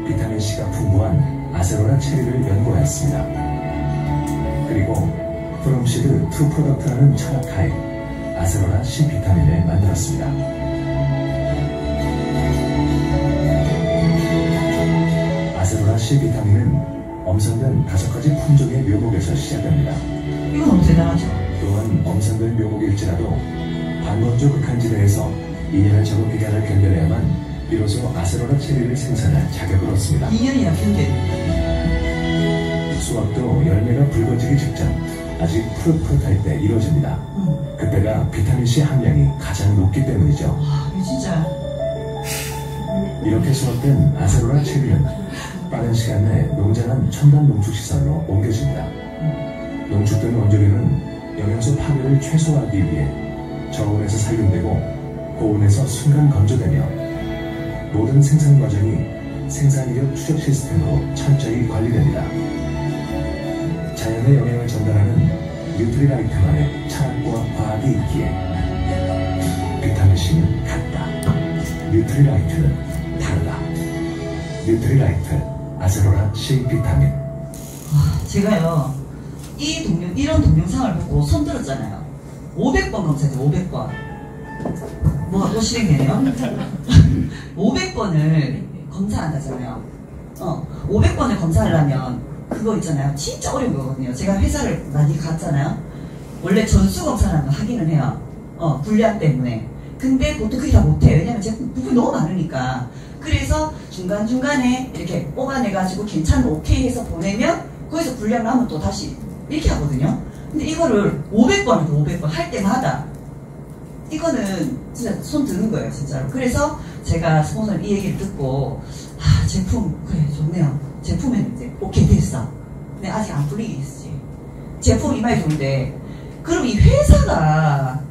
비타민C가 풍부한 아세로라 체리를 연구하였습니다. 그리고 프롬시드 투 프로덕트라는 철학하에 아세로라 C 비타민을 만들었습니다. 아세로라 C 비타민은 엄선된 5가지 품종의 묘목에서 시작됩니다. 이거 너무 대단하죠. 또한 엄선된 묘목일지라도 반건조 극한지대에서 2년의 적응 기간을 견뎌내야만 비로소 아세로라 체리를 생산할 자격을 얻습니다. 2년이나 견뎌. 수확도 열매가 붉어지기 직전 아직 푸릇푸릇할 때 이루어집니다. 그때가 비타민C 함량이 가장 높기 때문이죠. 와, 이거 진짜. 이렇게 수확된 아세로라 체리는 빠른 시간 내에 농장 안 첨단 농축시설로 옮겨집니다. 농축된 원조류는 영양소 파괴를 최소화하기 위해 저온에서 살균되고 고온에서 순간 건조되며 모든 생산 과정이 생산이력 추적 시스템으로 철저히 관리됩니다. 자연의 영향을 전달하는 뉴트리라이트만의 철학과 과학이 있기에 비타민C는 같다. 뉴트리라이트는 다르다. 뉴트리라이트 아세로라 C 비타민. 제가요 이런 동영상을 보고 손들었잖아요. 500번 검사했죠. 500번. 뭐가 또 실행되네요. 500번을 검사한다잖아요. 500번을 검사하려면 그거 있잖아요. 진짜 어려운 거거든요. 제가 회사를 많이 갔잖아요. 원래 전수검사라는 거 하기는 해요. 분량 때문에. 근데 보통 그게 다 못해요. 왜냐면 제 부분이 너무 많으니까. 그래서 중간중간에 이렇게 뽑아내가지고 괜찮은 오케이 해서 보내면 거기서 분량 나면 또 다시 이렇게 하거든요. 근데 이거를 500번 해도 500번 할 때마다 이거는 진짜 손 드는 거예요. 진짜로. 그래서 제가 스폰서는 이 얘기를 듣고 제품 그래 좋네요. 제품에는 이제 오케이 됐어. 근데 아직 안 풀리게 있지. 제품 이마에 좋은데 그럼 이 회사가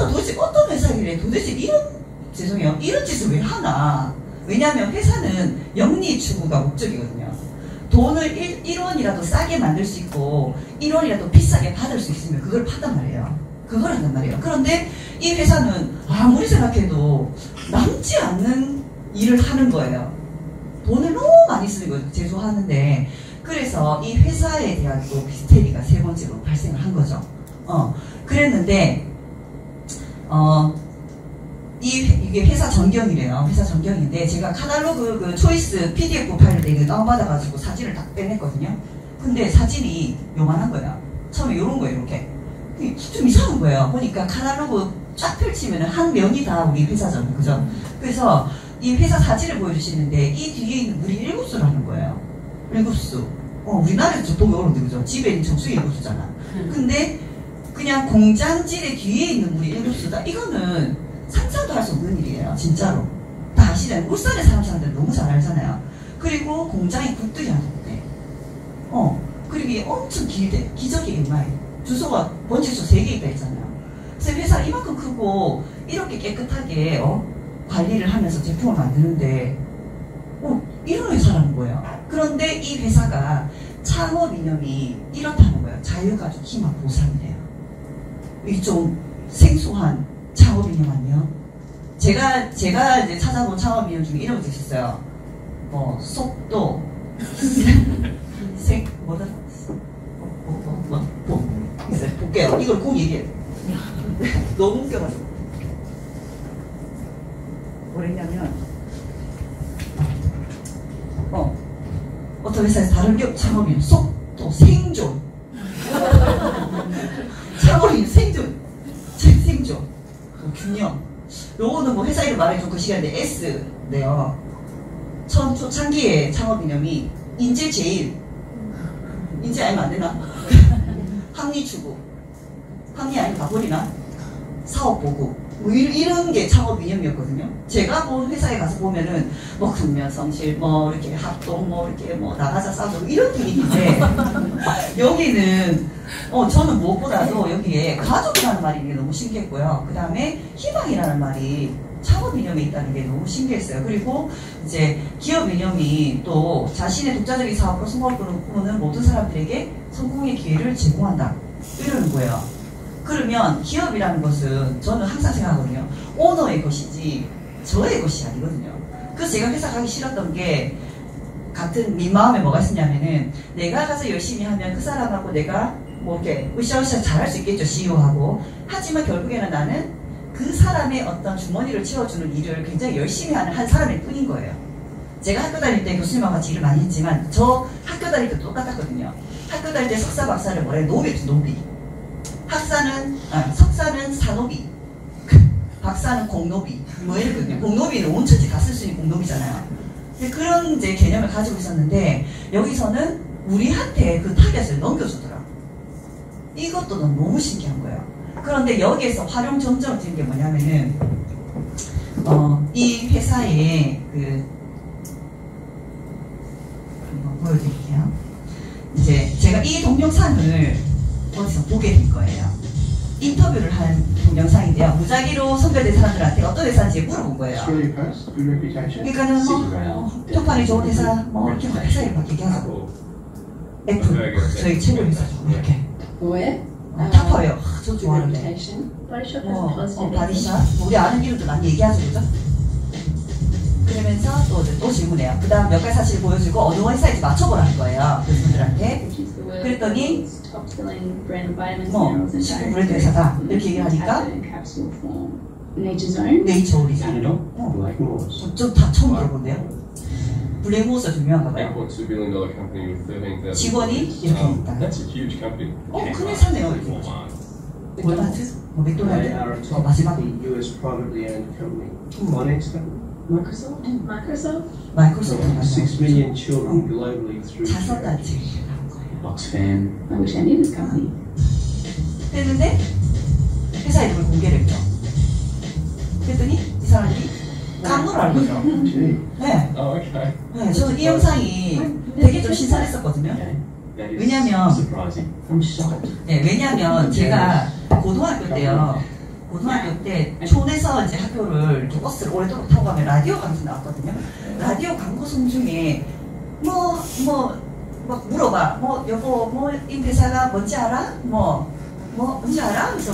도대체 어떤 회사길래 도대체 이런 짓을 왜 하나. 왜냐하면 회사는 영리 추구가 목적이거든요. 돈을 1원이라도 싸게 만들 수 있고 1원이라도 비싸게 받을 수 있으면 그걸 판단 말이에요. 그걸 한단 말이에요. 그런데 이 회사는 아무리 생각해도 남지 않는 일을 하는 거예요. 돈을 너무 많이 쓰는 거 제조하는데. 그래서 이 회사에 대한 또 히스테리가 세 번째로 발생을 한 거죠. 그랬는데 이게 회사 전경이래요. 회사 전경인데 제가 카탈로그 그 초이스 PDF 파일을 이거 다운받아가지고 사진을 딱 빼냈거든요. 근데 사진이 요만한 거예요. 처음에 요런 거예요. 이렇게 좀 이상한 거예요. 보니까 카탈로그 쫙 펼치면 한 면이 다 우리 회사잖아요. 그죠? 그래서 이 회사 사진을 보여주시는데 이 뒤에 있는 물이 일급수라는 거예요. 일급수. 우리나라에서 좀 보기 어려운데 그죠? 집에 있는 정수기 일급수잖아. 근데 그냥 공장질의 뒤에 있는 물이 일급수다. 이거는 상상도 할 수 없는 일이에요. 진짜로. 다 아시잖아요. 울산에 사는 사람들 너무 잘 알잖아요. 그리고 공장이 국들이 하는데 그리고 이게 엄청 길대. 기저귀 MI. 주소가 번지소 3개 있다 했잖아요. 그래서 회사가 이만큼 크고 이렇게 깨끗하게 관리를 하면서 제품을 만드는데 이런 회사라는 거예요. 그런데 이 회사가 창업 이념이 이렇다는 거예요. 자유가족 희망 보상이래요. 이게 좀 생소한 창업 이념 아니에요? 제가 이제 찾아본 창업 이념 중에 이런 거 있었어요. 속도, 뭐다? 있어요. 볼게요. 이걸 꼭 얘기해요. 너무 웃겨가지고. 뭐랬냐면, 어떤 회사에서 다른 기업 창업인 속도, 생존. 창업인 생존. 균형. 요거는 뭐 회사 이름 말하기 좀 그 시간인데 S네요. 초창기에 창업 이념이 인재 제일. 인재 아니면 안 되나? 합리 추구. 합리 아니면 다 버리나? 사업 보고. 뭐 이런 게 창업 이념이었거든요. 제가 본 회사에 가서 보면은 근면 성실, 이렇게 합동, 이렇게 나가자 싸우고 이런 분위기인데 여기는 저는 무엇보다도 여기에 가족이라는 말이 너무 신기했고요. 그 다음에 희망이라는 말이 창업 이념에 있다는 게 너무 신기했어요. 그리고 이제 기업 이념이 또 자신의 독자적인 사업으로 성공을 꾸는 모든 사람들에게 성공의 기회를 제공한다. 이러는 거예요. 그러면 기업이라는 것은 저는 항상 생각하거든요. 오너의 것이지 저의 것이 아니거든요. 그래서 제가 회사 가기 싫었던 게 같은 민마음에 뭐가 있었냐면은 내가 가서 열심히 하면 그 사람하고 내가 이렇게 으쌰으쌰 잘할 수 있겠죠. CEO하고. 하지만 결국에는 나는 그 사람의 어떤 주머니를 채워주는 일을 굉장히 열심히 하는 한 사람일 뿐인 거예요. 제가 학교 다닐 때 교수님하고 같이 일을 많이 했지만 저 학교 다닐 때도 똑같았거든요. 학교 다닐 때 석사 박사를 뭐래? 노비였죠. 노비. 석사는 산노비, 박사는 공노비, 이랬거든요. 공노비는 온 천지 다 쓸 수 있는 공노비잖아요. 그런 이제 개념을 가지고 있었는데 여기서는 우리한테 그 타겟을 넘겨주더라. 이것도 너무 신기한 거예요. 그런데 여기에서 활용 점정을 드린 게 뭐냐면은 이 회사의 한번 보여드릴게요. 이제 제가 이 동영상을 어디서 보게 된 거예요. 인터뷰를 한 동영상인데요. 무작위로 선별된 사람들한테 어떤 회사인지 물어본 거예요. 그러니까는 평판이 좋은 회사, 이렇게 회사 이름 막 얘기하고 애플, 저희 최고 회사죠. 이렇게. 타파예요. 저 좋아하는데. 바디샵. 우리 아는 이름도 많이 얘기하죠, 그죠? 그러면서 또 질문해요. 그 다음 몇 가지 사실 보여주고 어느 회사인지 맞춰보라는 거예요. 교수님들한테. 그랬더니 식품 브랜드 회사다 이렇게 얘기를 하니까 네이처 오리지널 좀 다 처음 들어본대요. 블랙모어가 중요한가 봐요. 직원이 이렇게 있다. 큰 회사네요. 월마트? 맥도날드? 마지막 Microsoft 6 million children globally through 자선단체 Oxfam. I wish I knew this company. 했는데 회사 이름을 공개를 했죠. 그랬더니 이 사람들이 깜놀을 한 거죠. 네. 네, 저는 이 영상이 되게 좀 신선했었거든요. 왜냐면 제가 고등학교 때요. 고등학교 때 촌에서 이제 학교를 이렇게 버스를 오래도록 타고 가면 라디오 방송 나왔거든요. 라디오 광고송 중에 막 물어봐. 여보, 이 회사가 뭔지 알아? 뭔지 알아? 그래서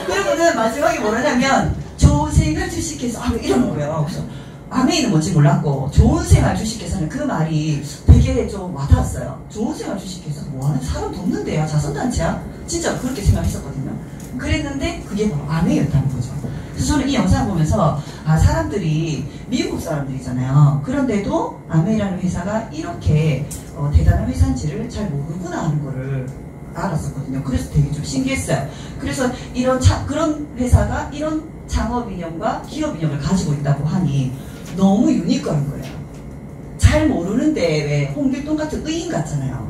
그러고는 마지막에 뭐라냐면, 좋은 생활 주식회사, 이러는 거예요. 그래서, 아메이는 뭔지 몰랐고, 좋은 생활 주식회사는 그 말이 되게 좀 와닿았어요. 좋은 생활 주식회사, 뭐하는 사람 돕는데야? 자선단체야? 진짜 그렇게 생각했었거든요. 그랬는데, 그게 바로 아메이였다는 거죠. 그래서 저는 이 영상을 보면서 사람들이 미국 사람들이잖아요. 그런데도 아메이라는 회사가 이렇게 대단한 회사인지를 잘 모르구나 하는 거를 알았었거든요. 그래서 되게 좀 신기했어요. 그래서 그런 회사가 이런 창업 이념과 기업 이념을 가지고 있다고 하니 너무 유니크한 거예요. 잘 모르는데 왜 홍길동 같은 의인 같잖아요.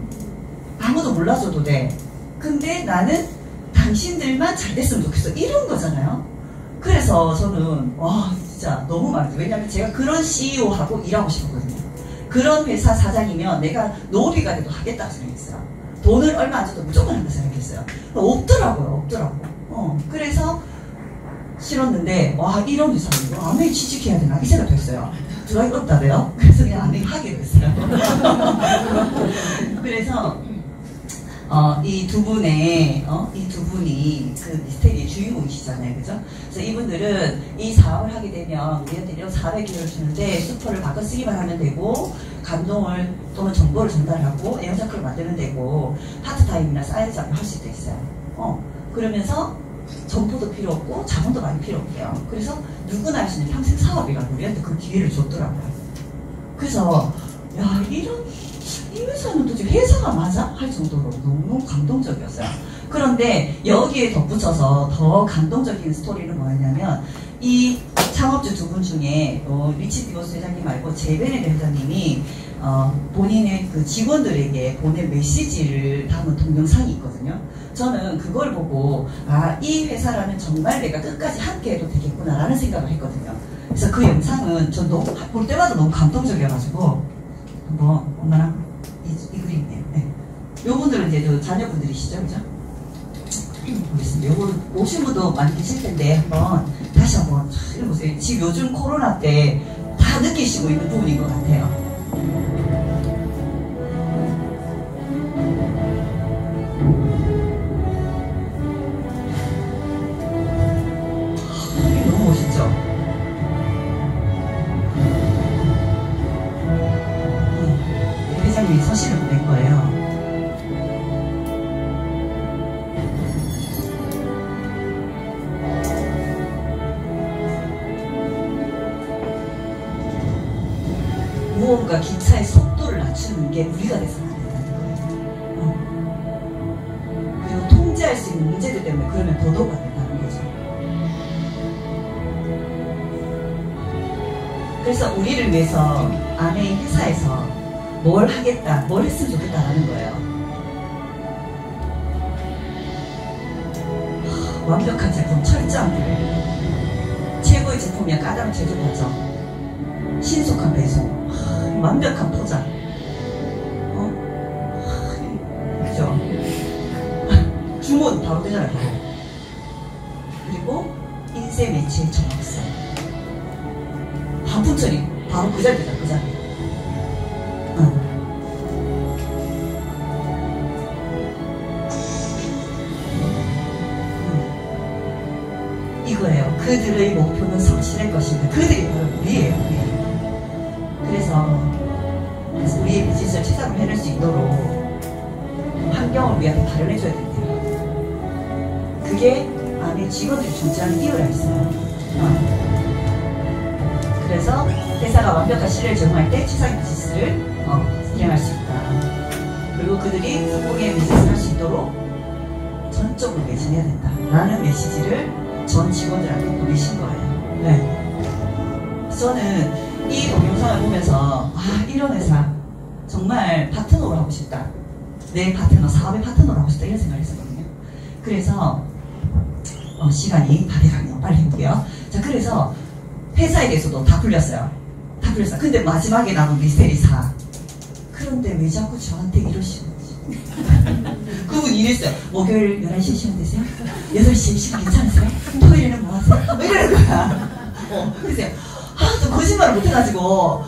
아무도 몰라줘도 돼. 근데 나는 당신들만 잘 됐으면 좋겠어. 이런 거잖아요. 그래서 저는 진짜 너무 많아요. 왜냐하면 제가 그런 CEO하고 일하고 싶었거든요. 그런 회사 사장이면 내가 노비가 돼도 하겠다고 생각했어요. 돈을 얼마 안 줘도 무조건 한다 생각했어요. 없더라고요. 그래서 싫었는데, 와, 이런 회사는 아메이 취직해야 되나? 이 생각도 했어요. 들어가기 어렵다래요? 그래서 그냥 아메이 하게 됐어요. 그래서, 이 두 분이 그 미스테리의 주인공이시잖아요. 그죠? 그래서 이분들은 이 사업을 하게 되면 우리한테 400개를 주는데 슈퍼를 바꿔 쓰기만 하면 되고, 감동을 또는 정보를 전달하고 에어자크를 만들면 되고, 파트타임이나 사이드 잡을 할 수도 있어요. 그러면서 정보도 필요 없고 자본도 많이 필요 없대요. 그래서 누구나 할 수 있는 평생 사업이라고 우리한테 그 기회를 줬더라고요. 그래서 야, 이 회사는 도대체 회사가 맞아? 할 정도로 너무 감동적이었어요. 그런데 여기에 덧붙여서 더 감동적인 스토리는 뭐였냐면, 이 창업주 두 분 중에 리치 디버스 회장님 말고 제베네드 회장님이 본인의 그 직원들에게 보낸 메시지를 담은 동영상이 있거든요. 저는 그걸 보고 이 회사라면 정말 내가 끝까지 함께 해도 되겠구나라는 생각을 했거든요. 그래서 그 영상은 전 너무 볼 때마다 너무 감동적이어가지고 한번 엄마랑 이 그림이네요. 네. 요분들은 이제 자녀분들이시죠, 그죠? 보겠습니다. 요거 오신 분도 많이 계실 텐데 한번 다시 한번 읽어보세요. 지금 요즘 코로나 때 다 느끼시고 있는 부분인 것 같아요. 이게 너무 멋있죠? 회장님이 서신을 보낸 거예요. 무언가 기차의 속도를 낮추는 게 우리가 돼서는 안 된다는 거예요. 그리고 통제할 수 있는 문제들 때문에 그러면 더더욱 안 된다는 거죠. 그래서 우리를 위해서 아메이 회사에서 뭘 하겠다, 뭘 했으면 좋겠다라는 거예요. 완벽한 제품, 철저한 구매, 최고의 제품이야 까다로운 제조 과정, 신속한 배송, 완벽한 포장. 그죠? 주문 바로 되잖아요, 바로. 그리고 인쇄 매체의 정확성. 반품 처리 바로 그 자리 되잖아, 그 자리. 이거예요. 그들의 목표는 성실할 것입니다. 그들이 바로 우리예요, 우리. 그래서 우리의 비즈니스를 최상으로 해낼 수 있도록 환경을 우리한테 마련해줘야 된대요. 그게 안에 직원들이 존재하는 이유라 했어요. 그래서 회사가 완벽한 신뢰를 제공할 때 최상의 비즈니스를 실행할 수 있다. 그리고 그들이 성공의 비즈니스를 할 수 있도록 전적으로 매진해야 된다 라는 메시지를 전 직원들한테 보내신 거예요. 네. 저는 이 동영상을 보면서 이런 회사 정말 파트너로 하고 싶다. 내 파트너, 사업의 파트너로 하고 싶다 이런 생각을 했었거든요. 그래서 시간이 다 돼가네요. 빨리 해볼게요. 자, 그래서 회사에 대해서도 다 풀렸어요. 다 풀렸어요. 근데 마지막에 남은 미스테리 4. 그런데 왜 자꾸 저한테 이러시는지. 그분 이랬어요. 목요일 11시에 시간 되세요? 8시에 시간 괜찮으세요? 토요일에는 뭐 하세요? 뭐 이러는 거야. 그래서 또 거짓말을 못해가지고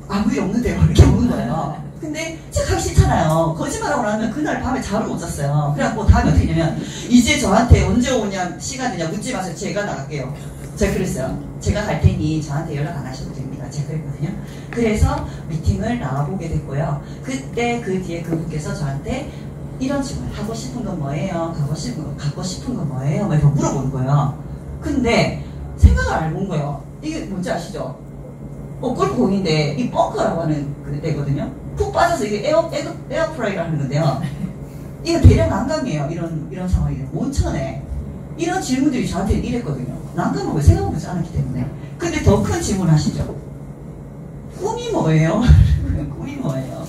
아무 일 없는데요 이렇게 오는 거예요. 근데 제가 가기 싫잖아요. 거짓말하고 나면 그날 밤에 잠을 못 잤어요. 그래갖고 다음에 어떻게 했냐면 이제 저한테 언제 오냐 시간 되냐 묻지 마세요. 제가 나갈게요. 제가 그랬어요. 제가 갈 테니 저한테 연락 안 하셔도 됩니다. 제가 그랬거든요. 그래서 미팅을 나와보게 됐고요. 그때 그 뒤에 그분께서 저한테 이런 질문을 하고 싶은 건 뭐예요? 갖고 싶은 건 뭐예요? 막 이렇게 물어보는 거예요. 근데 생각을 안 해본 거예요. 이게 뭔지 아시죠? 골프공인데 이 벙커라고 하는 그 데거든요. 푹 빠져서 이게 에어프라이를 하는 건데요. 이거 대략 난감이에요. 이런 상황이 온천에 이런 질문들이 저한테는 이랬거든요. 난감한 걸 생각해보지 않았기 때문에. 근데 더 큰 질문 하시죠. 꿈이 뭐예요? 꿈이 뭐예요?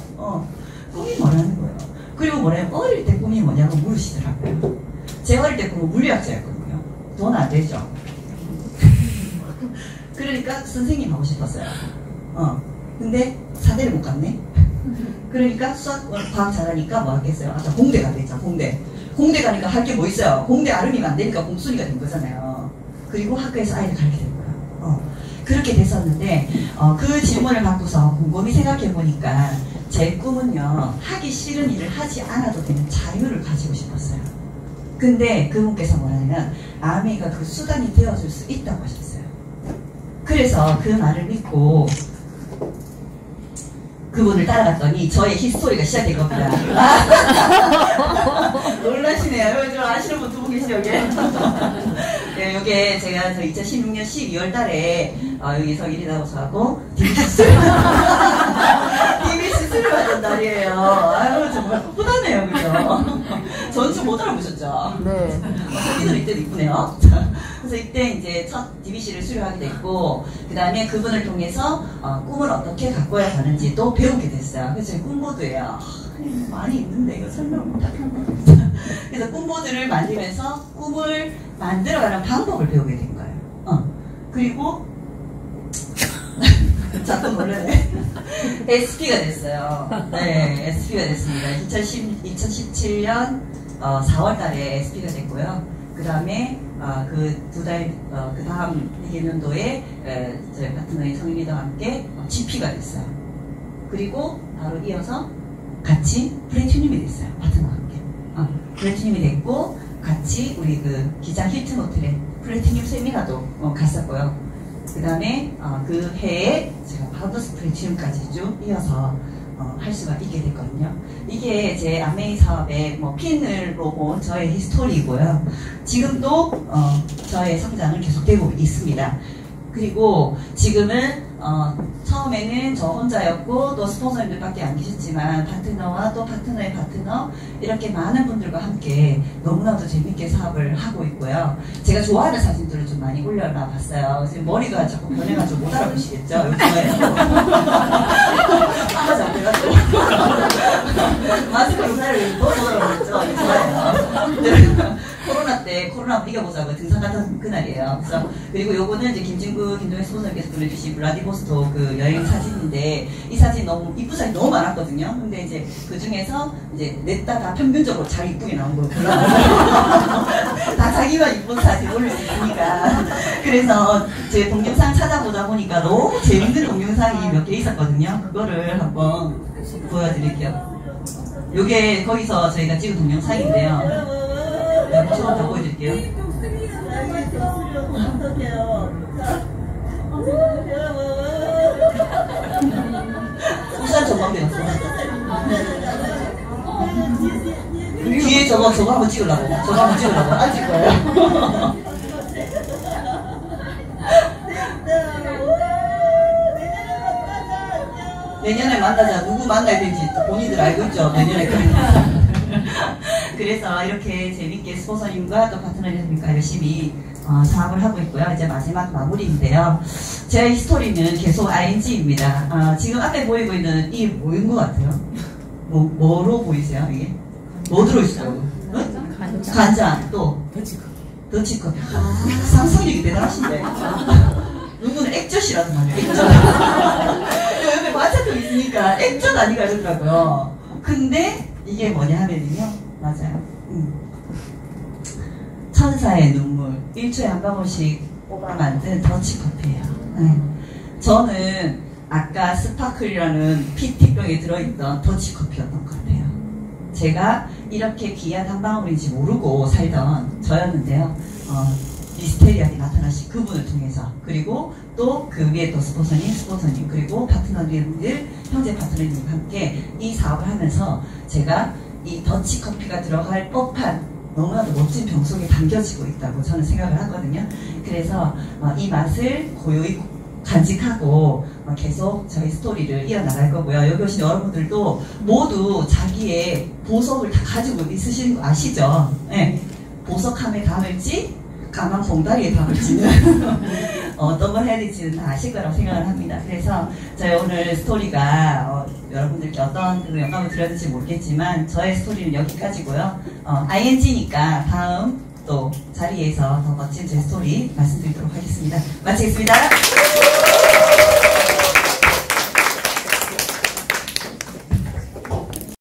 꿈이 뭐라는 거예요. 그리고 뭐래요? 어릴 때 꿈이 뭐냐고 물으시더라고요. 제 어릴 때 꿈은 물리학자였거든요. 돈 안 되죠. 그러니까 선생님 하고 싶었어요. 근데 사대를 못 갔네. 그러니까 수학, 과학 잘하니까 뭐 하겠어요? 아까 공대 가겠죠, 공대. 공대 가니까 할 게 뭐 있어요? 공대 아름이면 안 되니까 공순이가 된 거잖아요. 그리고 학교에서 아이를 가르치게 된 거예요. 그렇게 됐었는데, 그 질문을 받고서 곰곰이 생각해보니까 제 꿈은요, 하기 싫은 일을 하지 않아도 되는 자유를 가지고 싶었어요. 근데 그분께서 뭐냐면, 아메이가 그 수단이 되어줄 수 있다고 하셨어요. 그래서 그 말을 믿고, 그분을 따라갔더니 저의 히스토리가 시작된 겁니다. 놀라시네요. 여기 좀 아시는 분 두 분 계시죠, 여기? 네, 요게 제가 2016년 12월 달에 여기서 일이 나고서 하고 DBC를 받은 날이에요. 아유, 정말 후하네요, 그죠? 전주 못 알아보셨죠? 네. 새끼들 이때도 이쁘네요. 그래서 이때 이제 첫 DBC를 수료하게 됐고, 그 다음에 그분을 통해서 꿈을 어떻게 가꿔야 하는지 또 배우게 됐어요. 그래서 제 꿈보드예요. 많이 있는데 이거 설명을 못하겠네. 그래서 꿈보드를 만들면서 꿈을 만들어가는 방법을 배우게 된 거예요. 그리고 자꾸 놀라네. SP가 됐어요. 네, SP가 됐습니다. 2017년 4월 달에 SP가 됐고요. 그 다음에 그 다음 회계연도에 저희 파트너인 성인이와 함께 GP가 됐어요. 그리고 바로 이어서 같이 플래티늄이 됐어요. 파트너와 함께. 플래티늄이 됐고, 같이 우리 그 기장 힐튼 호텔에 플래티늄 세미나도 갔었고요. 그 다음에 그 해에 제가 파우더스 플래티늄까지 쭉 이어서 할 수가 있게 됐거든요. 이게 제 아메이 사업의 핀으로 본 저의 히스토리이고요. 지금도 저의 성장을 계속되고 있습니다. 그리고 지금은 처음에는 저 혼자였고 또 스폰서님들밖에 안 계셨지만 파트너와 또 파트너의 파트너 이렇게 많은 분들과 함께 너무나도 재밌게 사업을 하고 있고요. 제가 좋아하는 사진들을 좀 많이 올려놔 봤어요. 지금 머리가 자꾸 변해가지고 못 알아보시겠죠? 요즘에 하나 잡혀가지고 마스크 의사를 더 못 알아보겠죠? 좋아요. 코로나 때 코로나 이겨보자고 등산 갔던 그날이에요. 그래서 그리고 요거는 이제 김동현 스폰서님께서 보내주신 블라디보스토크 그 여행 사진인데 이 사진 너무 이쁜 사진 너무 많았거든요. 근데 이제 그 중에서 이제 냈다 다 평균적으로 자기 이쁘게 나온 거 골라서 다 자기만 이쁜 사진 올릴 수 있으니까. 그래서 제 동영상 찾아보다 보니까 너무 재밌는 동영상이 몇 개 있었거든요. 그거를 한번 보여드릴게요. 요게 거기서 저희가 찍은 동영상인데요. 네, 처음 다 보여드릴게요. 우산 저거 한번 배웠어. 뒤에 저거 한번 찍으려고. 저거 한번 찍으려고. 안 찍을 거예요. 내년에 만나자. 누구 만나야 될지 본인들 알고 있죠? 내년에. 그래서 이렇게 재밌게 스폰서님과 또 파트너님과 열심히 사업을 하고 있고요. 이제 마지막 마무리인데요. 제 히스토리는 계속 ING입니다. 지금 앞에 보이고 있는 이 뭐인 것 같아요? 뭐로 보이세요? 이게? 뭐 들어있어요? 간장, 또 더치커피. 상상력이 대단하신데. 누구는 액젓이라서 말이에요. 액젓. 옆에 마차도 있으니까 액젓 아니가 이러더라고요. 근데 이게 뭐냐 하면요. 맞아요. 천사의 눈물. 1초에 한 방울씩 뽑아 만든 더치커피예요. 네. 저는 아까 스파클이라는 PT병에 들어있던 더치커피였던 것 같아요. 제가 이렇게 귀한 한 방울인지 모르고 살던 저였는데요. 미스테리하게 나타나신 그분을 통해서, 그리고 또 그 위에 또 스폰서님, 그리고 파트너님들, 형제 파트너님과 함께 이 사업을 하면서 제가 이 더치커피가 들어갈 법한 너무나도 멋진 병 속에 담겨지고 있다고 저는 생각을 하거든요. 그래서 이 맛을 고요히 간직하고 계속 저희 스토리를 이어나갈 거고요. 여기 오신 여러분들도 모두 자기의 보석을 다 가지고 있으시는 거 아시죠? 네. 보석함에 담을지 가만 봉다리에 담을지는 어떤 걸 해야 될지는 다 아실 거라고 생각을 합니다. 그래서 저희 오늘 스토리가 여러분들께 어떤 영감을 드렸는지 모르겠지만 저의 스토리는 여기까지고요. ING니까 다음 또 자리에서 더 멋진 제 스토리 말씀드리도록 하겠습니다. 마치겠습니다.